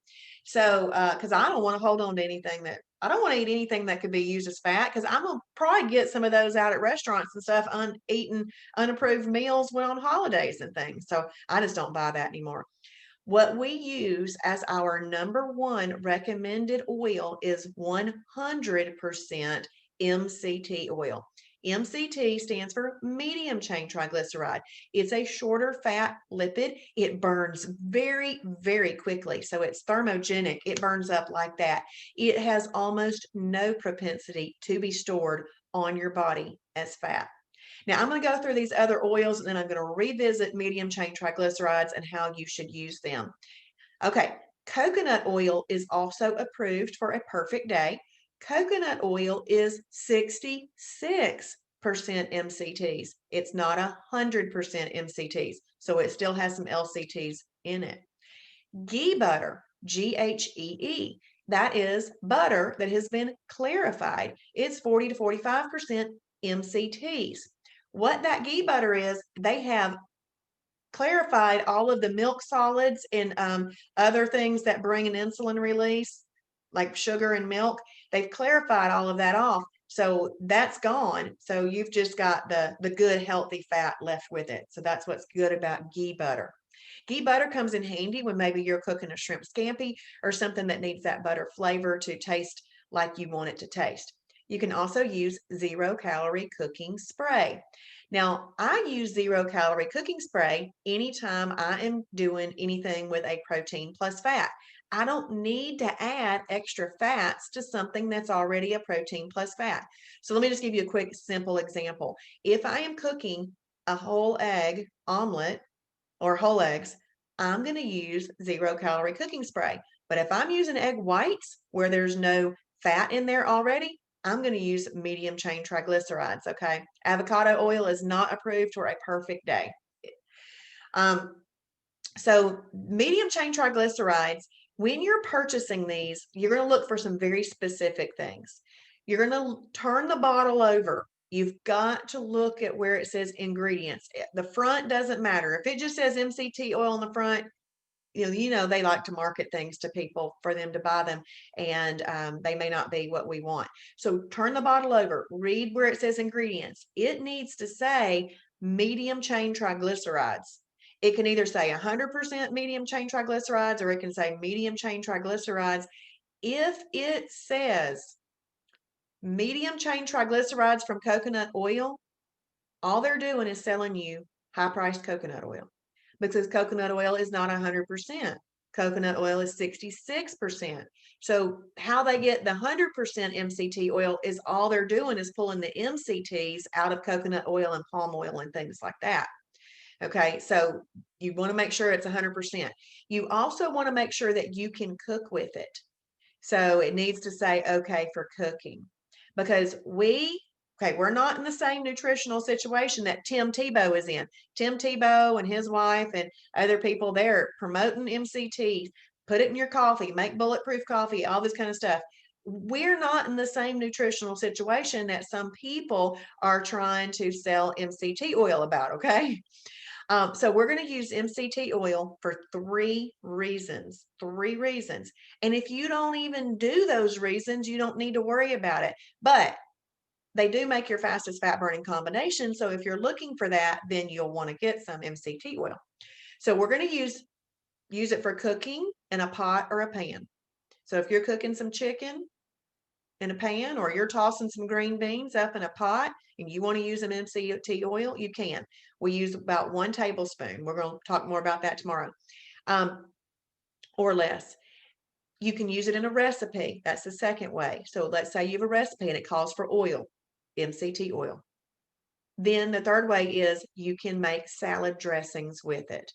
So, because I don't want to hold on to anything I don't want to eat anything that could be used as fat, because I'm gonna probably get some of those out at restaurants and stuff, eating unapproved meals when on holidays and things. So I just don't buy that anymore. What we use as our number 1 recommended oil is 100% MCT oil. MCT stands for medium chain triglyceride. It's a shorter fat lipid. It burns very, very quickly. So it's thermogenic. It burns up like that. It has almost no propensity to be stored on your body as fat. Now, I'm going to go through these other oils and then I'm going to revisit medium chain triglycerides and how you should use them. Okay, coconut oil is also approved for a perfect day. Coconut oil is 66% MCTs. It's not 100% MCTs, so it still has some LCTs in it. Ghee butter, GHEE, that is butter that has been clarified. It's 40 to 45% MCTs. What that ghee butter is, they have clarified all of the milk solids and other things that bring an insulin release, like sugar and milk. They've clarified all of that off. So that's gone. So you've just got the good, healthy fat left with it. So that's what's good about ghee butter. Ghee butter comes in handy when maybe you're cooking a shrimp scampi or something that needs that butter flavor to taste like you want it to taste. You can also use 0-calorie cooking spray. Now, I use 0-calorie cooking spray anytime I am doing anything with a protein plus fat. I don't need to add extra fats to something that's already a protein plus fat. So let me just give you a quick, simple example. If I am cooking a whole egg omelet or whole eggs, I'm going to use 0-calorie cooking spray. But if I'm using egg whites where there's no fat in there already, I'm going to use medium chain triglycerides, okay? Avocado oil is not approved for a perfect day. So medium chain triglycerides, when you're purchasing these, you're going to look for some very specific things. You're going to turn the bottle over. You've got to look at where it says ingredients. The front doesn't matter. If it just says MCT oil on the front, you know they like to market things to people for them to buy them, and they may not be what we want. So turn the bottle over, read where it says ingredients. It needs to say medium chain triglycerides. It can either say 100% medium chain triglycerides or it can say medium chain triglycerides. If it says medium chain triglycerides from coconut oil, all they're doing is selling you high-priced coconut oil, because coconut oil is not 100%. Coconut oil is 66%. So how they get the 100% MCT oil is all they're doing is pulling the MCTs out of coconut oil and palm oil and things like that. Okay, so you want to make sure it's 100%. You also want to make sure that you can cook with it. So it needs to say okay for cooking, because we're not in the same nutritional situation that Tim Tebow is in. Tim Tebow and his wife and other people, they're promoting MCT, put it in your coffee, make bulletproof coffee, all this kind of stuff. We're not in the same nutritional situation that some people are trying to sell MCT oil about, okay? So we're going to use MCT oil for 3 reasons. 3 reasons. And if you don't even do those reasons, you don't need to worry about it. But they do make your fastest fat burning combination. So if you're looking for that, then you'll want to get some MCT oil. So we're going to use it for cooking in a pot or a pan. So if you're cooking some chicken in a pan, or you're tossing some green beans up in a pot and you want to use an MCT oil, you can. We use about 1 tablespoon. We're going to talk more about that tomorrow, or less. You can use it in a recipe. That's the second way. So let's say you have a recipe and it calls for oil, MCT oil. Then the third way is you can make salad dressings with it.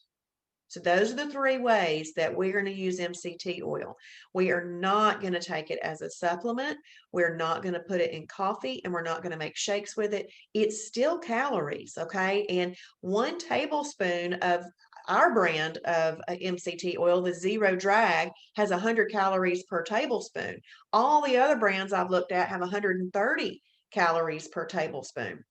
So those are the 3 ways that we're going to use MCT oil. We are not going to take it as a supplement. We're not going to put it in coffee, and we're not going to make shakes with it. It's still calories, okay? And 1 tablespoon of our brand of MCT oil, the Zero Drag, has 100 calories per tablespoon. All the other brands I've looked at have 130 calories per tablespoon.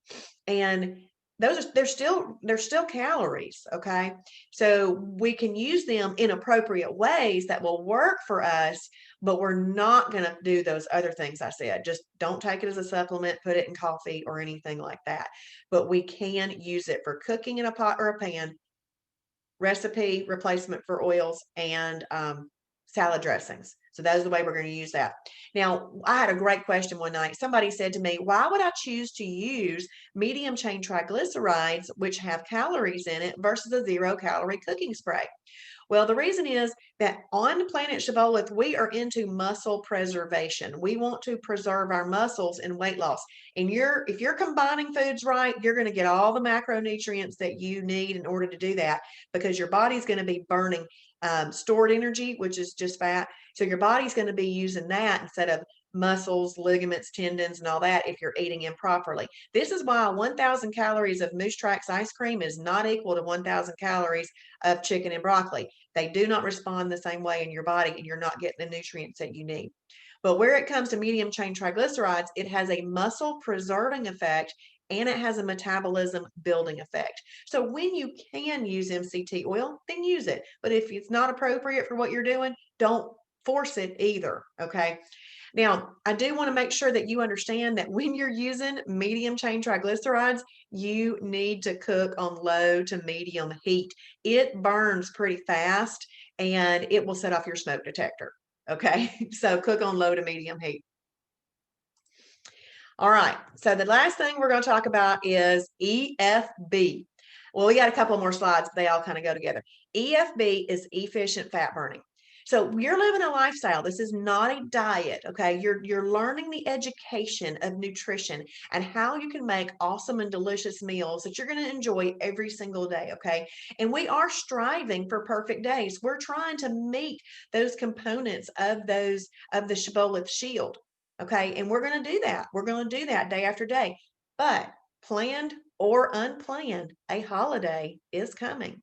And they're still calories, okay? So we can use them in appropriate ways that will work for us, but we're not going to do those other things I said. Just don't take it as a supplement, put it in coffee or anything like that. But we can use it for cooking in a pot or a pan, recipe replacement for oils, and salad dressings. So those are the way we're going to use that. Now, I had a great question one night. Somebody said to me, why would I choose to use medium chain triglycerides, which have calories in it, versus a 0-calorie cooking spray? Well, the reason is that on Planet Shibboleth, we are into muscle preservation. We want to preserve our muscles in weight loss. And if you're combining foods right, you're going to get all the macronutrients that you need in order to do that, because your body's going to be burning stored energy, which is just fat. So your body's going to be using that instead of muscles, ligaments, tendons, and all that if you're eating improperly. This is why 1,000 calories of Moose Tracks ice cream is not equal to 1,000 calories of chicken and broccoli. They do not respond the same way in your body, and you're not getting the nutrients that you need. But where it comes to medium chain triglycerides, it has a muscle preserving effect and it has a metabolism building effect. So when you can use MCT oil, then use it. But if it's not appropriate for what you're doing, don't force it either. Okay. Now, I do want to make sure that you understand that when you're using medium chain triglycerides, you need to cook on low to medium heat. It burns pretty fast and it will set off your smoke detector. Okay, so cook on low to medium heat. All right, so the last thing we're going to talk about is EFB. Well, we got a couple more slides, but they all kind of go together. EFB is efficient fat burning. So you're living a lifestyle. This is not a diet, okay? You're learning the education of nutrition and how you can make awesome and delicious meals that you're going to enjoy every single day, okay? And we are striving for perfect days. We're trying to meet those components of the Shibboleth shield. Okay, and we're going to do that. We're going to do that day after day. But planned or unplanned, a holiday is coming.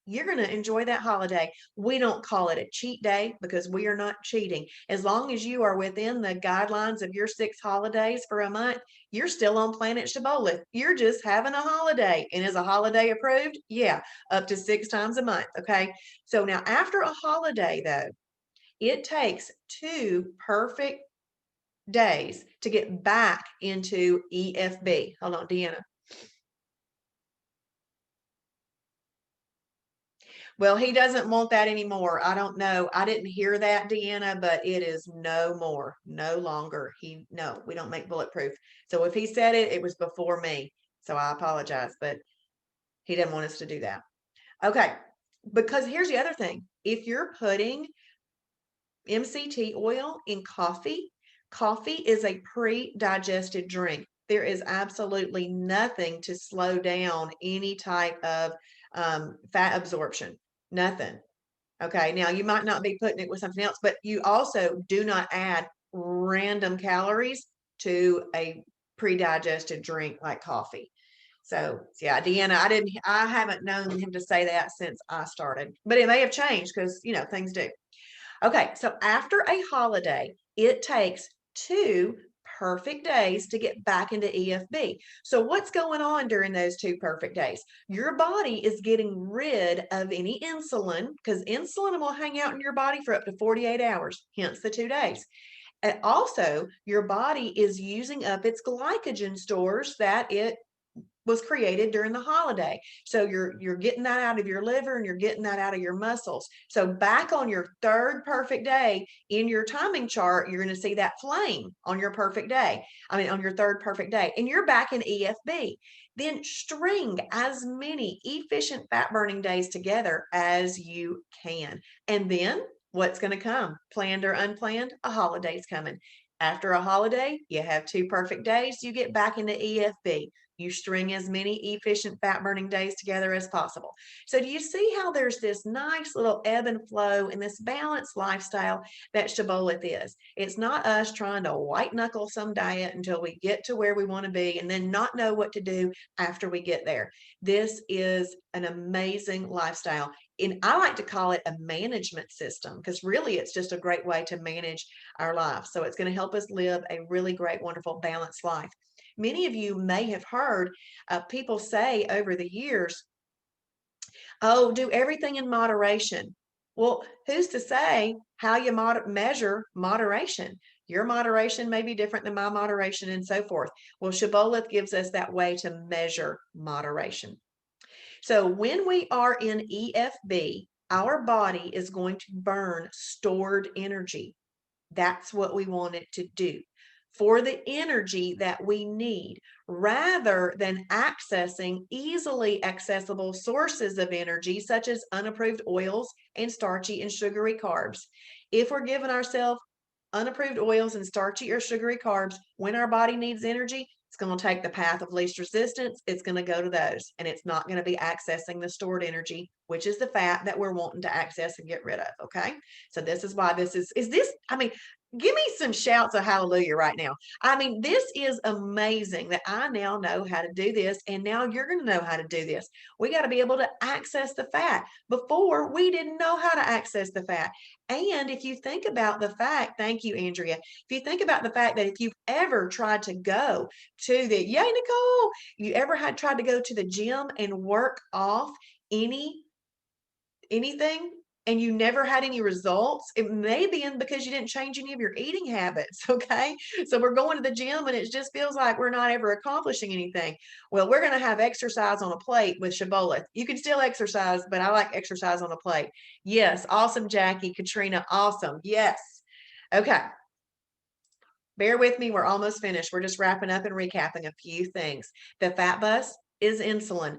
You're going to enjoy that holiday. We don't call it a cheat day because we are not cheating. As long as you are within the guidelines of your 6 holidays for a month, you're still on Planet Shibboleth. You're just having a holiday. And is a holiday approved? Yeah, up to 6 times a month. Okay. So now after a holiday, though, it takes 2 perfect days to get back into EFB. Hold on, Deanna. Well, he doesn't want that anymore. I don't know. I didn't hear that, Deanna, but it is no more, no longer. No, we don't make bulletproof. So if he said it, it was before me. So I apologize, but he didn't want us to do that. Okay. Because here's the other thing. If you're putting MCT oil in coffee, coffee is a pre-digested drink. There is absolutely nothing to slow down any type of fat absorption. Nothing. Okay. Now you might not be putting it with something else, but you also do not add random calories to a pre-digested drink like coffee. So yeah, Deanna, I haven't known him to say that since I started, but it may have changed because things do. Okay, so after a holiday, it takes 2 perfect days to get back into EFB. So what's going on during those 2 perfect days? Your body is getting rid of any insulin because insulin will hang out in your body for up to 48 hours, hence the 2 days. And also, your body is using up its glycogen stores that it was created during the holiday. So you're getting that out of your liver and you're getting that out of your muscles. So back on your 3rd perfect day in your timing chart, you're going to see that flame on your perfect day. I mean, on your 3rd perfect day, and you're back in EFB. Then string as many efficient fat burning days together as you can. And then what's going to come? Planned or unplanned, a holiday's coming. After a holiday, you have 2 perfect days, you get back into EFB. You string as many efficient fat burning days together as possible. So do you see how there's this nice little ebb and flow in this balanced lifestyle that Shibboleth is? It's not us trying to white knuckle some diet until we get to where we want to be and then not know what to do after we get there. This is an amazing lifestyle. And I like to call it a management system because really it's just a great way to manage our life. So it's going to help us live a really great, wonderful, balanced life. Many of you may have heard people say over the years, oh, do everything in moderation. Well, who's to say how you measure moderation? Your moderation may be different than my moderation and so forth. Well, Shibboleth gives us that way to measure moderation. So when we are in EFB, our body is going to burn stored energy. That's what we want it to do for the energy that we need, rather than accessing easily accessible sources of energy, such as unapproved oils and starchy and sugary carbs. If we're giving ourselves unapproved oils and starchy or sugary carbs when our body needs energy, it's going to take the path of least resistance. It's going to go to those, and it's not going to be accessing the stored energy, which is the fat that we're wanting to access and get rid of. Okay. So this is why this is this, I mean, give me some shouts of hallelujah right now. I mean, this is amazing that I now know how to do this, and now you're going to know how to do this. We got to be able to access the fat. Before, we didn't know how to access the fat. And if you think about the fact, thank you, Andrea. If you think about the fact that if you've ever tried to go to the, yay, Nicole, you ever had tried to go to the gym and work off anything and you never had any results, it may be because you didn't change any of your eating habits. Okay. So we're going to the gym and it just feels like we're not ever accomplishing anything. Well, we're going to have exercise on a plate with Shibboleth. You can still exercise, but I like exercise on a plate. Yes. Awesome, Jackie. Katrina. Awesome. Yes. Okay. Bear with me. We're almost finished. We're just wrapping up and recapping a few things. The fat bus is insulin.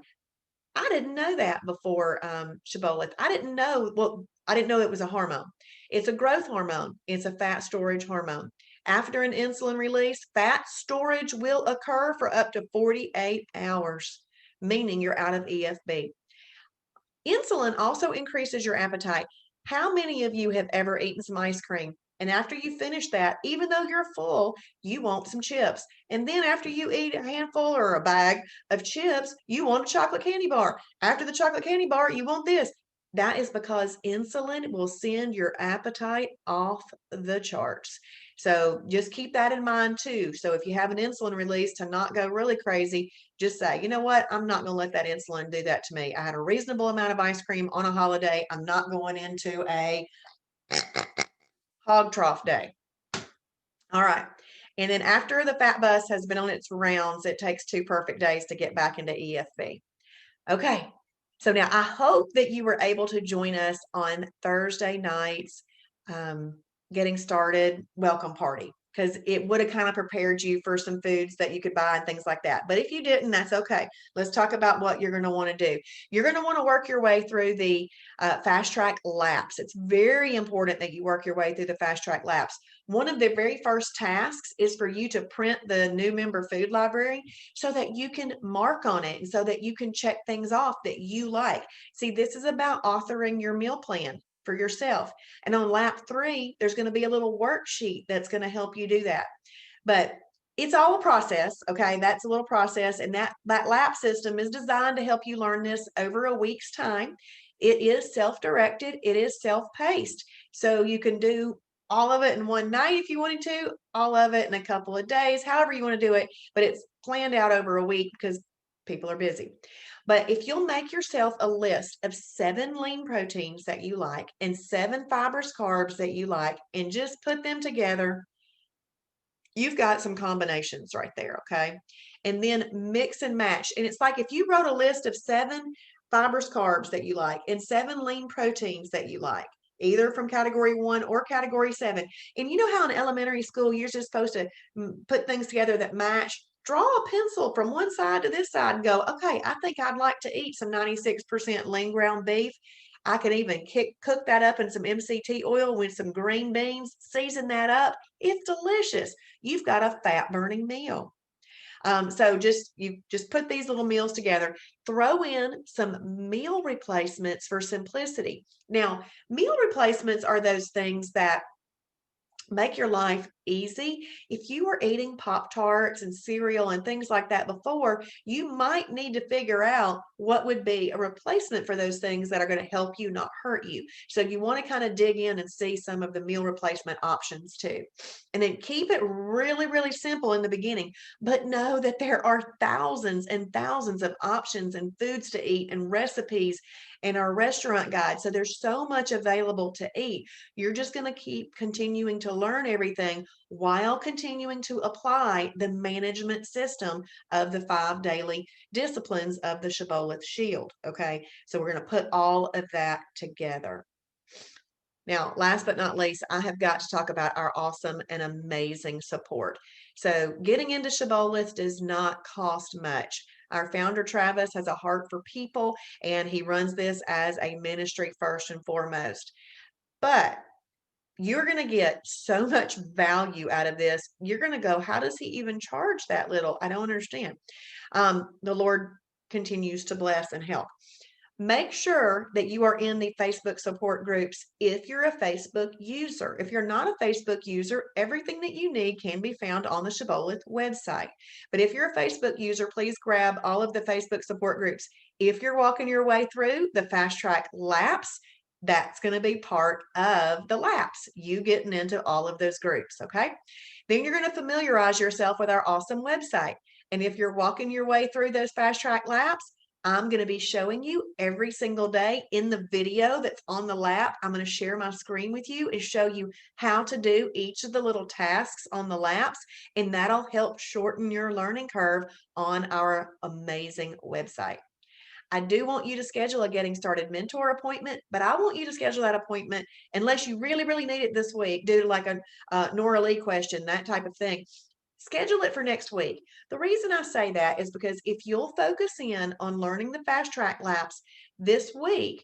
I didn't know that before Shibboleth. I didn't know, well, I didn't know it was a hormone. It's a growth hormone. It's a fat storage hormone. After an insulin release, fat storage will occur for up to 48 hours, meaning you're out of EFB. Insulin also increases your appetite. How many of you have ever eaten some ice cream? And after you finish that, even though you're full, you want some chips. And then after you eat a handful or a bag of chips, you want a chocolate candy bar. After the chocolate candy bar, you want this. That is because insulin will send your appetite off the charts. So just keep that in mind too. So if you have an insulin release, to not go really crazy, just say, you know what? I'm not going to let that insulin do that to me. I had a reasonable amount of ice cream on a holiday. I'm not going into a hog trough day. All right. And then after the fat bus has been on its rounds, it takes 2 perfect days to get back into EFB. Okay. So now I hope that you were able to join us on Thursday nights, getting started welcome party, because it would have kind of prepared you for some foods that you could buy and things like that. But if you didn't, that's okay. Let's talk about what you're going to want to do. You're going to want to work your way through the fast track laps. It's very important that you work your way through the fast track laps. One of the very first tasks is for you to print the new member food library so that you can mark on it and so that you can check things off that you like. See, this is about authoring your meal plan for yourself. And on lap 3, there's going to be a little worksheet that's going to help you do that. But it's all a process. Okay. That's a little process. And that lap system is designed to help you learn this over a week's time. It is self-directed. It is self-paced. So you can do all of it in one night if you wanted to, all of it in a couple of days, however you want to do it, but it's planned out over a week because people are busy. But if you'll make yourself a list of 7 lean proteins that you like and 7 fibrous carbs that you like and just put them together, you've got some combinations right there, okay? And then mix and match. And it's like if you wrote a list of 7 fibrous carbs that you like and 7 lean proteins that you like, either from category 1 or category 7. And you know how in elementary school you're just supposed to put things together that match? Draw a pencil from one side to this side and go, okay, I think I'd like to eat some 96% lean ground beef. I could even cook that up in some MCT oil with some green beans, season that up. It's delicious. You've got a fat burning meal. So you just put these little meals together, throw in some meal replacements for simplicity. Now, meal replacements are those things that make your life easy. If you were eating Pop-Tarts and cereal and things like that before, you might need to figure out what would be a replacement for those things that are going to help you, not hurt you. So you want to kind of dig in and see some of the meal replacement options too. And then keep it really, really simple in the beginning, but know that there are thousands and thousands of options and foods to eat and recipes in our restaurant guide. So there's so much available to eat. You're just going to keep continuing to learn everything while continuing to apply the management system of the 5 daily disciplines of the Shibboleth Shield. Okay. So we're going to put all of that together. Now, last but not least, I have got to talk about our awesome and amazing support. So getting into Shibboleth does not cost much. Our founder, Travis, has a heart for people, and he runs this as a ministry first and foremost. But you're going to get so much value out of this. You're going to go, how does he even charge that little? I don't understand. The Lord continues to bless and help. Make sure that you are in the Facebook support groups if you're a Facebook user. If you're not a Facebook user, everything that you need can be found on the Shibboleth website. But if you're a Facebook user, please grab all of the Facebook support groups. If you're walking your way through the fast track laps, that's going to be part of the laps, you getting into all of those groups, okay? Then you're going to familiarize yourself with our awesome website. And if you're walking your way through those fast track laps, I'm going to be showing you every single day in the video that's on the lap. I'm going to share my screen with you and show you how to do each of the little tasks on the laps, and that'll help shorten your learning curve on our amazing website. I do want you to schedule a getting started mentor appointment, but I want you to schedule that appointment unless you really, really need it this week due to like a Nora Lee question, that type of thing. Schedule it for next week. The reason I say that is because if you'll focus in on learning the fast track laps this week,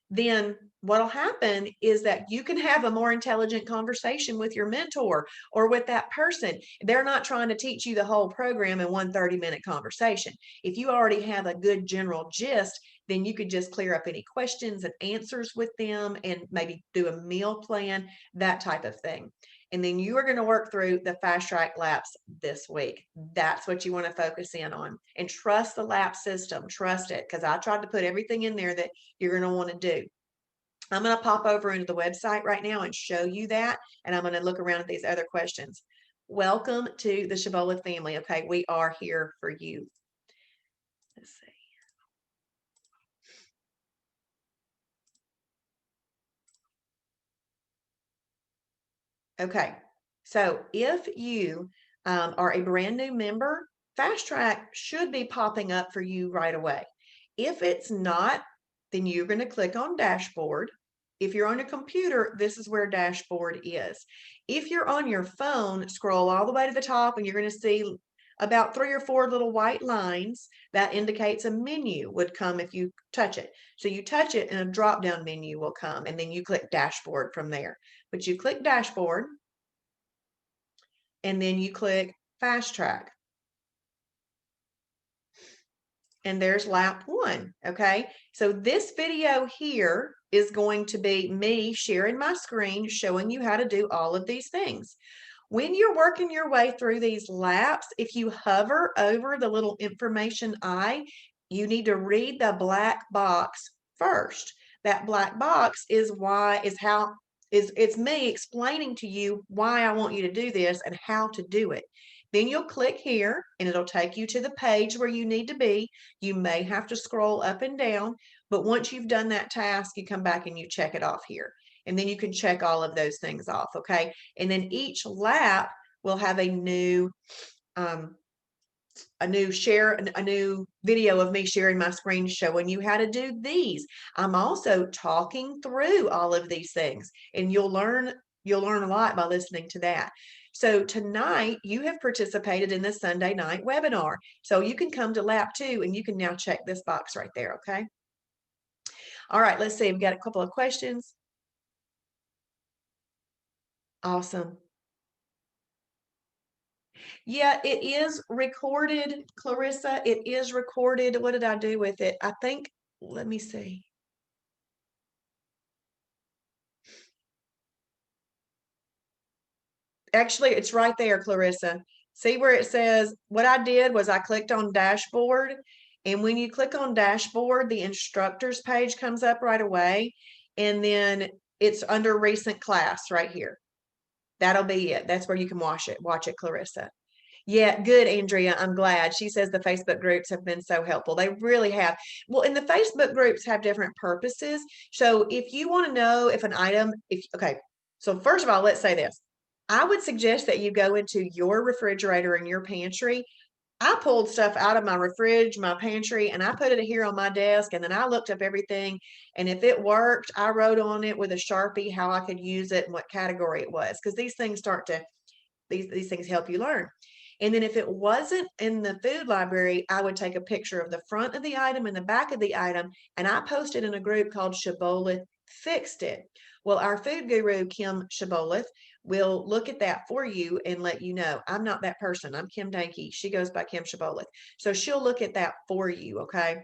then what'll happen is that you can have a more intelligent conversation with your mentor or with that person. They're not trying to teach you the whole program in one 30-minute conversation. If you already have a good general gist, then you could just clear up any questions and answers with them and maybe do a meal plan, that type of thing. And then you are going to work through the fast track laps this week. That's what you want to focus in on, and trust the lap system. Trust it, because I tried to put everything in there that you're going to want to do. I'm going to pop over into the website right now and show you that, and I'm going to look around at these other questions. Welcome to the Shibboleth family. Okay, we are here for you. Let's see. Okay, so if you are a brand new member, Fast Track should be popping up for you right away. If it's not, then you're going to click on Dashboard. If you're on a computer, this is where Dashboard is. If you're on your phone, scroll all the way to the top and you're going to see about 3 or 4 little white lines. That indicates a menu would come if you touch it. So you touch it and a drop-down menu will come, and then you click Dashboard from there. But you click Dashboard and then you click Fast Track. And there's lap 1, okay? So this video here is going to be me sharing my screen, showing you how to do all of these things. When you're working your way through these laps, if you hover over the little information eye, you need to read the black box first. That black box is it's me explaining to you why I want you to do this and how to do it. Then you'll click here and it'll take you to the page where you need to be. You may have to scroll up and down, but once you've done that task, you come back and you check it off here. And then you can check all of those things off, okay? And then each lap will have a new video of me sharing my screen showing you how to do these. I'm also talking through all of these things, and you'll learn a lot by listening to that. So tonight you have participated in the Sunday night webinar. So you can come to lap 2 and you can now check this box right there, okay? All right, let's see. We've got a couple of questions. Awesome. Yeah, it is recorded, Clarissa. It is recorded. What did I do with it? I think, let me see. Actually, it's right there, Clarissa. See where it says, what I did was I clicked on Dashboard. And when you click on Dashboard, the instructors page comes up right away. And then it's under recent class right here. That'll be it. That's where you can watch it, Clarissa. Yeah, good, Andrea. I'm glad. She says the Facebook groups have been so helpful. They really have. Well, and the Facebook groups have different purposes. So if you want to know if an item, okay, so first of all, let's say this. I would suggest that you go into your refrigerator and your pantry. I pulled stuff out of my fridge, my pantry, and I put it here on my desk. And then I looked up everything. And if it worked, I wrote on it with a Sharpie how I could use it and what category it was. Because these things these things help you learn. And then if it wasn't in the food library, I would take a picture of the front of the item and the back of the item. And I posted in a group called Shibboleth Fixed It. Well, our food guru, Kim Shibboleth, will look at that for you and let you know. I'm not that person. I'm Kim Dankey. She goes by Kim Shibboleth. So she'll look at that for you. Okay.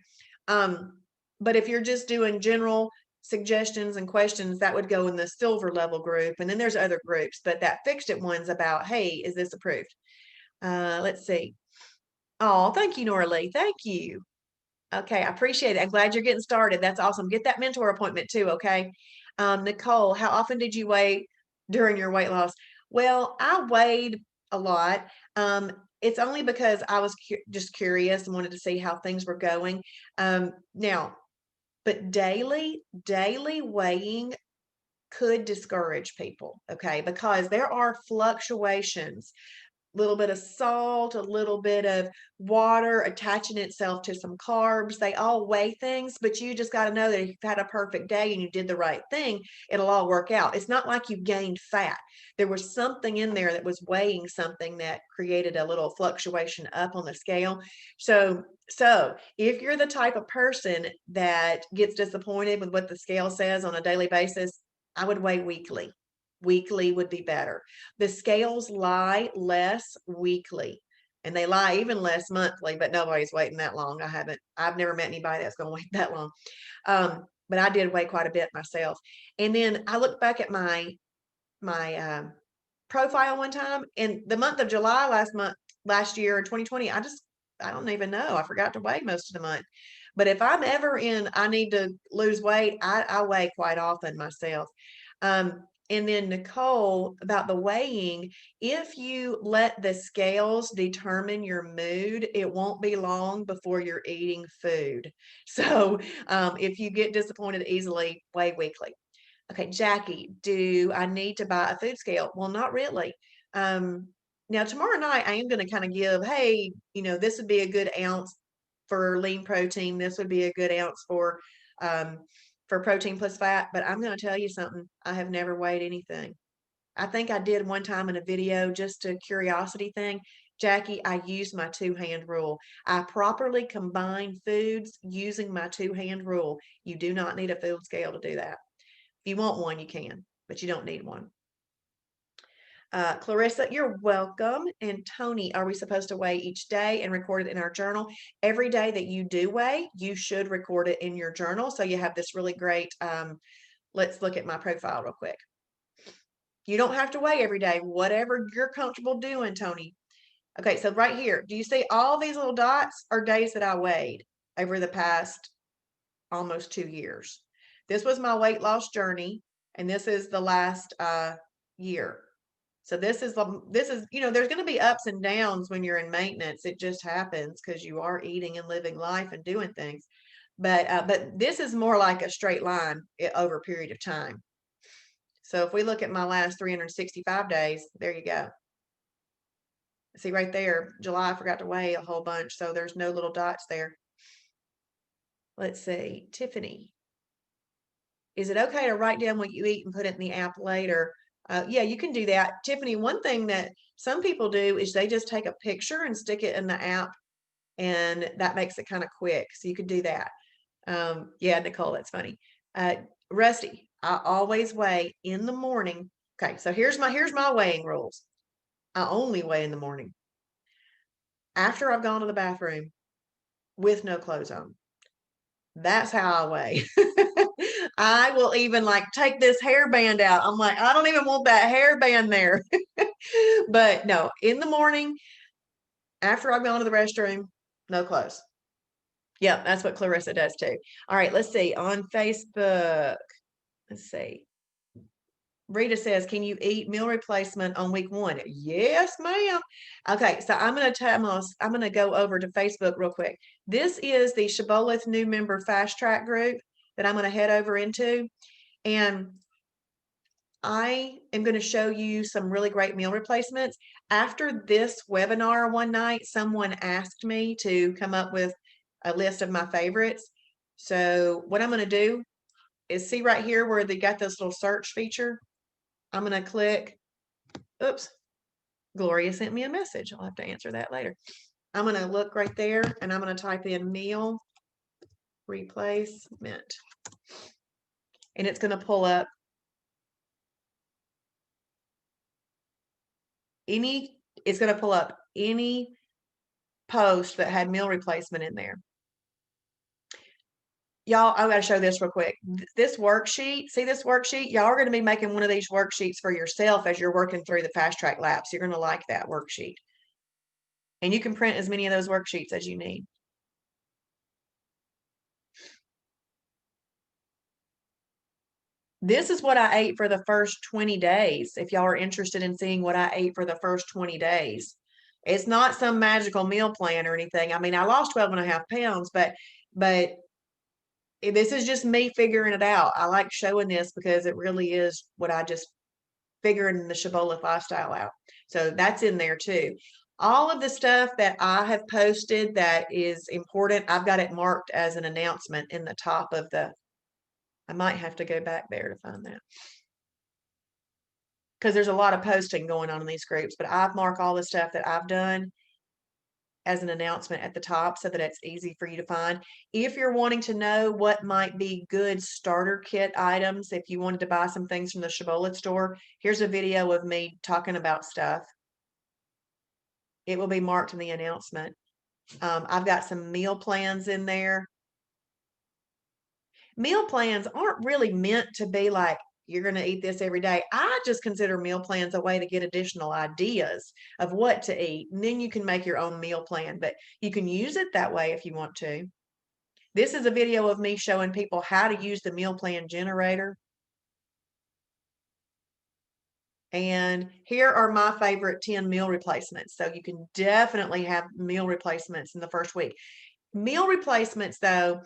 But if you're just doing general suggestions and questions, that would go in the silver level group. And then there's other groups, but that Fixed It one's about, hey, is this approved? Let's see. Oh, thank you, Nora Lee. Thank you. Okay, I appreciate it. I'm glad you're getting started. That's awesome. Get that mentor appointment too, okay? Nicole, how often did you weigh during your weight loss? Well, I weighed a lot. It's only because I was just curious and wanted to see how things were going. Now, but daily weighing could discourage people, okay? Because there are fluctuations, a little bit of salt, a little bit of water attaching itself to some carbs. They all weigh things, but you just got to know that if you've had a perfect day and you did the right thing, it'll all work out. It's not like you gained fat. There was something in there that was weighing something that created a little fluctuation up on the scale. So if you're the type of person that gets disappointed with what the scale says on a daily basis, I would weigh weekly. Weekly would be better. The scales lie less weekly, and they lie even less monthly, but nobody's waiting that long. I've never met anybody that's going to wait that long. But I did weigh quite a bit myself. And then I looked back at my profile one time in the month of July last year in 2020. I don't even know. I forgot to weigh most of the month. But if I'm ever I need to lose weight, I weigh quite often myself. And then Nicole, about the weighing, if you let the scales determine your mood, it won't be long before you're eating food. So if you get disappointed easily, weigh weekly. Okay, Jackie, do I need to buy a food scale? Well, not really. Now tomorrow night I am going to kind of give, hey, this would be a good ounce for lean protein. This would be a good ounce for protein plus fat, but I'm going to tell you something. I have never weighed anything. I think I did one time in a video, just a curiosity thing. Jackie, I use my 2-hand rule. I properly combine foods using my 2-hand rule. You do not need a food scale to do that. If you want one, you can, but you don't need one. Clarissa, you're welcome. And Tony, are we supposed to weigh each day and record it in our journal? Every day that you do weigh, you should record it in your journal. So you have this really great, let's look at my profile real quick. You don't have to weigh every day, whatever you're comfortable doing, Tony. Okay, so right here, do you see all these little dots are days that I weighed over the past almost 2 years? This was my weight loss journey, and this is the last year. So this is, there's going to be ups and downs when you're in maintenance. It just happens because you are eating and living life and doing things. But this is more like a straight line over a period of time. So if we look at my last 365 days, there you go. See right there, July, I forgot to weigh a whole bunch. So there's no little dots there. Let's see, Tiffany. Is it okay to write down what you eat and put it in the app later? Yeah, you can do that. Tiffany, one thing that some people do is they just take a picture and stick it in the app, and that makes it kind of quick. So you could do that. Yeah, Nicole, that's funny. Rusty, I always weigh in the morning. Okay, so here's my weighing rules. I only weigh in the morning after I've gone to the bathroom with no clothes on. That's how I weigh. I will even take this hairband out. I'm like, I don't even want that hairband there. But no, in the morning, after I've gone to the restroom, no clothes. Yeah, that's what Clarissa does too. All right, let's see. On Facebook, let's see. Rita says, can you eat meal replacement on week 1? Yes, ma'am. Okay, so I'm going to go over to Facebook real quick. This is the Shibboleth new member fast track group that I'm going to head over into. And I am going to show you some really great meal replacements. After this webinar one night, someone asked me to come up with a list of my favorites. So what I'm going to do is see right here where they got this little search feature. I'm going to click, oops, Gloria sent me a message. I'll have to answer that later. I'm going to look right there and I'm going to type in meal replacement. And it's going to pull up it's going to pull up any post that had meal replacement in there. Y'all, I gotta show this real quick. This worksheet, see this worksheet? Y'all are gonna be making one of these worksheets for yourself as you're working through the fast track labs. You're gonna like that worksheet. And you can print as many of those worksheets as you need. This is what I ate for the first 20 days. If y'all are interested in seeing what I ate for the first 20 days. It's not some magical meal plan or anything. I mean, I lost 12.5 pounds, but this is just me figuring it out. I like showing this because it really is what I just figuring the Shibboleth lifestyle out. So that's in there too. All of the stuff that I have posted that is important, I've got it marked as an announcement in the top of the, I might have to go back there to find that. Because there's a lot of posting going on in these groups, but I've marked all the stuff that I've done as an announcement at the top so that it's easy for you to find. If you're wanting to know what might be good starter kit items, if you wanted to buy some things from the Shibboleth store, here's a video of me talking about stuff. It will be marked in the announcement. I've got some meal plans in there. Meal plans aren't really meant to be like, you're going to eat this every day. I just consider meal plans a way to get additional ideas of what to eat. And then you can make your own meal plan, but you can use it that way if you want to. This is a video of me showing people how to use the meal plan generator. And here are my favorite 10 meal replacements. So you can definitely have meal replacements in the first week. Meal replacements, though,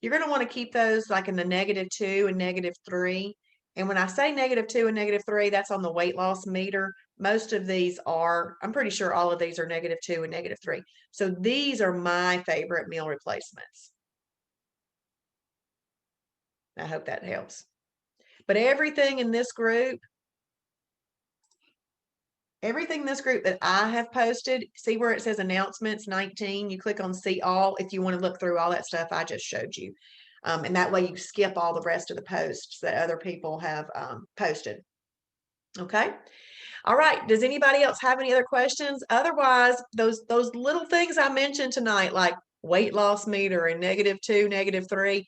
you're going to want to keep those like in the -2 and -3. And when I say -2 and -3, that's on the weight loss meter. Most of these are, I'm pretty sure all of these are -2 and -3. So these are my favorite meal replacements. I hope that helps. But everything in this group that I have posted, see where it says announcements 19, you click on see all if you want to look through all that stuff I just showed you. And that way you skip all the rest of the posts that other people have posted. Okay. All right. Does anybody else have any other questions? Otherwise, those little things I mentioned tonight, like weight loss meter and -2, -3,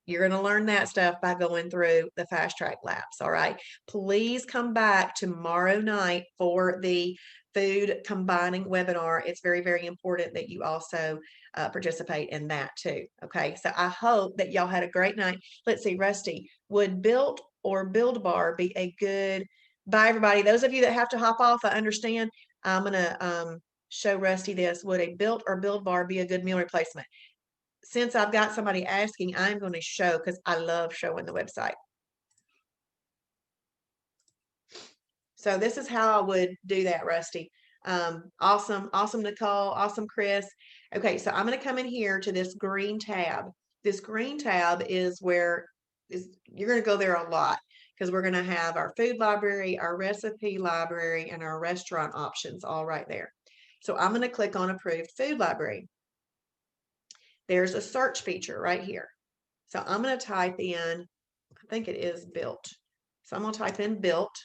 you're going to learn that stuff by going through the fast track labs. All right. Please come back tomorrow night for the food combining webinar. It's very, very important that you also participate in that too. Okay. So I hope that y'all had a great night. Let's see, Rusty, would Built or Build Bar be a good, bye everybody. Those of you that have to hop off, I understand. I'm going to show Rusty this. Would a Built or Build Bar be a good meal replacement? Since I've got somebody asking, I'm going to show because I love showing the website. So this is how I would do that, Rusty. Awesome, Nicole, awesome, Chris. Okay, so I'm going to come in here to this green tab. This green tab is where you're going to go there a lot because we're going to have our food library, our recipe library, and our restaurant options all right there. So I'm going to click on approved food library. There's a search feature right here. So I'm going to type in, I think it is Built. So I'm going to type in Built.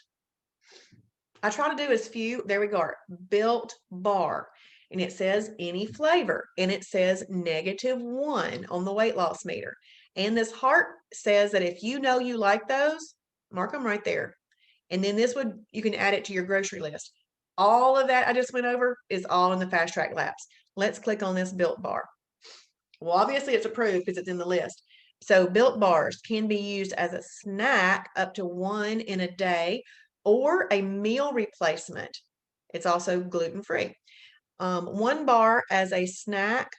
I try to do as few, there we go, Built Bar. And it says any flavor. And it says -1 on the weight loss meter. And this heart says that if you know you like those, mark them right there. And then this would, you can add it to your grocery list. All of that I just went over is all in the fast track labs. Let's click on this Built Bar. Well, obviously it's approved because it's in the list. So Built Bars can be used as a snack up to 1 in a day or a meal replacement. It's also gluten-free. 1 bar as a snack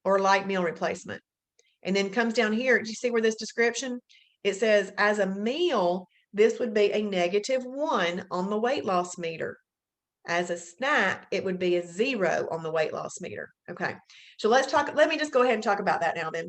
or light meal replacement. And then comes down here, do you see where this description? it says as a meal, this would be a -1 on the weight loss meter. As a snack, it would be a 0 on the weight loss meter. Okay, so let me just go ahead and talk about that now then.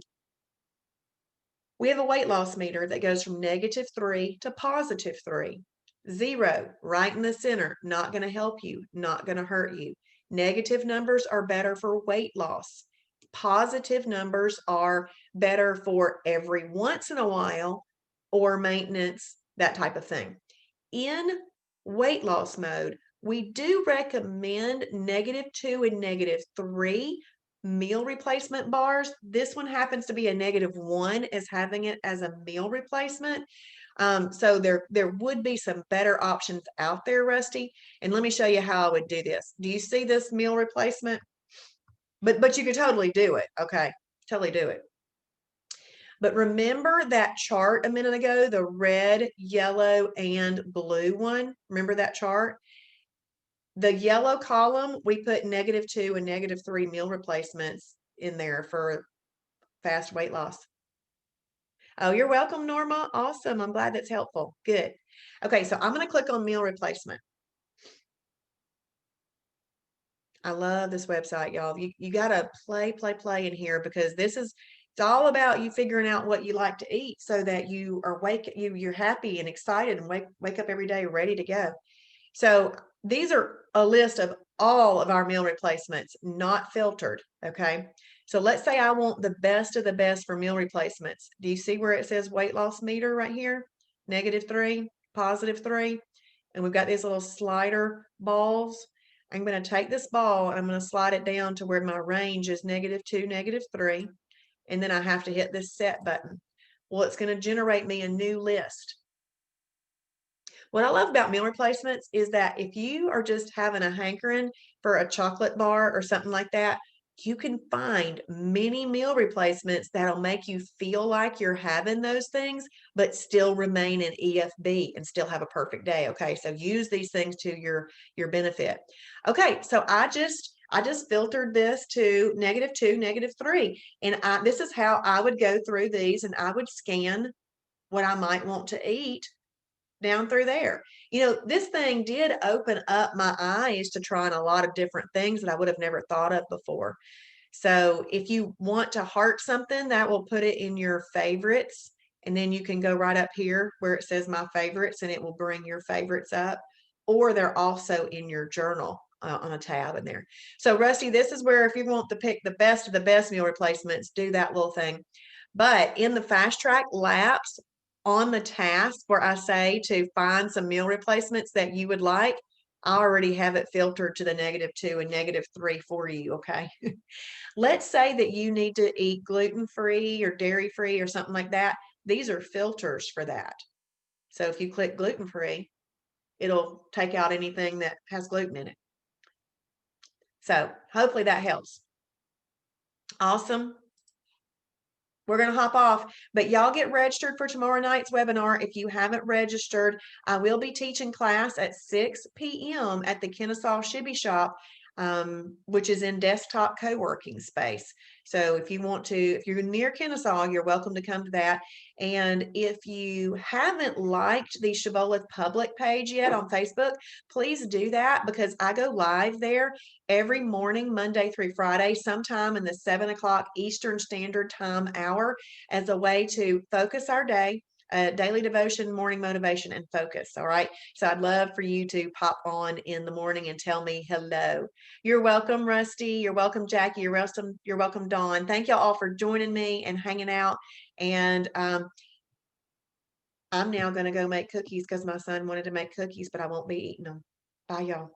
We have a weight loss meter that goes from -3 to +3. 0, right in the center, not going to help you, not going to hurt you. Negative numbers are better for weight loss. Positive numbers are better for every once in a while or maintenance, that type of thing. In weight loss mode, we do recommend -2 and -3 meal replacement bars. This one happens to be a -1 as having it as a meal replacement. So there would be some better options out there, Rusty. And let me show you how I would do this. Do you see this meal replacement? But you could totally do it. Okay, totally do it. But remember that chart a minute ago, the red, yellow, and blue one? Remember that chart? The yellow column, we put -2 and -3 meal replacements in there for fast weight loss. Oh, you're welcome, Norma. Awesome. I'm glad that's helpful. Good. Okay, so I'm going to click on meal replacement. I love this website, y'all. You got to play in here because it's all about you figuring out what you like to eat so that you are you're happy and excited and wake up every day ready to go. So these are a list of all of our meal replacements, not filtered, okay? So let's say I want the best of the best for meal replacements. Do you see where it says weight loss meter right here? -3, +3, and we've got these little slider balls. I'm going to take this ball and I'm going to slide it down to where my range is -2, -3, and then I have to hit this set button. Well, it's going to generate me a new list. What I love about meal replacements is that if you are just having a hankering for a chocolate bar or something like that, you can find many meal replacements that'll make you feel like you're having those things, but still remain in EFB and still have a perfect day. Okay, so use these things to your benefit. Okay, so I just filtered this to -2, -3, and this is how I would go through these, and I would scan what I might want to eat down through there. You know, this thing did open up my eyes to trying a lot of different things that I would have never thought of before. So if you want to heart something, that will put it in your favorites. And then you can go right up here where it says my favorites and it will bring your favorites up. Or they're also in your journal on a tab in there. So Rusty, this is where if you want to pick the best of the best meal replacements, do that little thing. But in the fast track laps, on the task where I say to find some meal replacements that you would like, I already have it filtered to the -2 and -3 for you, okay? Let's say that you need to eat gluten-free or dairy-free or something like that. These are filters for that. So if you click gluten-free, it'll take out anything that has gluten in it. So hopefully that helps. Awesome. We're going to hop off, but y'all get registered for tomorrow night's webinar. If you haven't registered, I will be teaching class at 6 p.m. at the Kennesaw Shibby Shop, which is in desktop co-working space. So if you're near Kennesaw, you're welcome to come to that. And if you haven't liked the Shibboleth public page yet on Facebook, please do that because I go live there every morning, Monday through Friday, sometime in the 7 o'clock Eastern Standard Time hour as a way to focus our day. Daily devotion, morning motivation, and focus. All right. So I'd love for you to pop on in the morning and tell me hello. You're welcome, Rusty. You're welcome, Jackie. You're welcome, Dawn. Thank y'all all for joining me and hanging out. And I'm now going to go make cookies because my son wanted to make cookies, but I won't be eating them. Bye, y'all.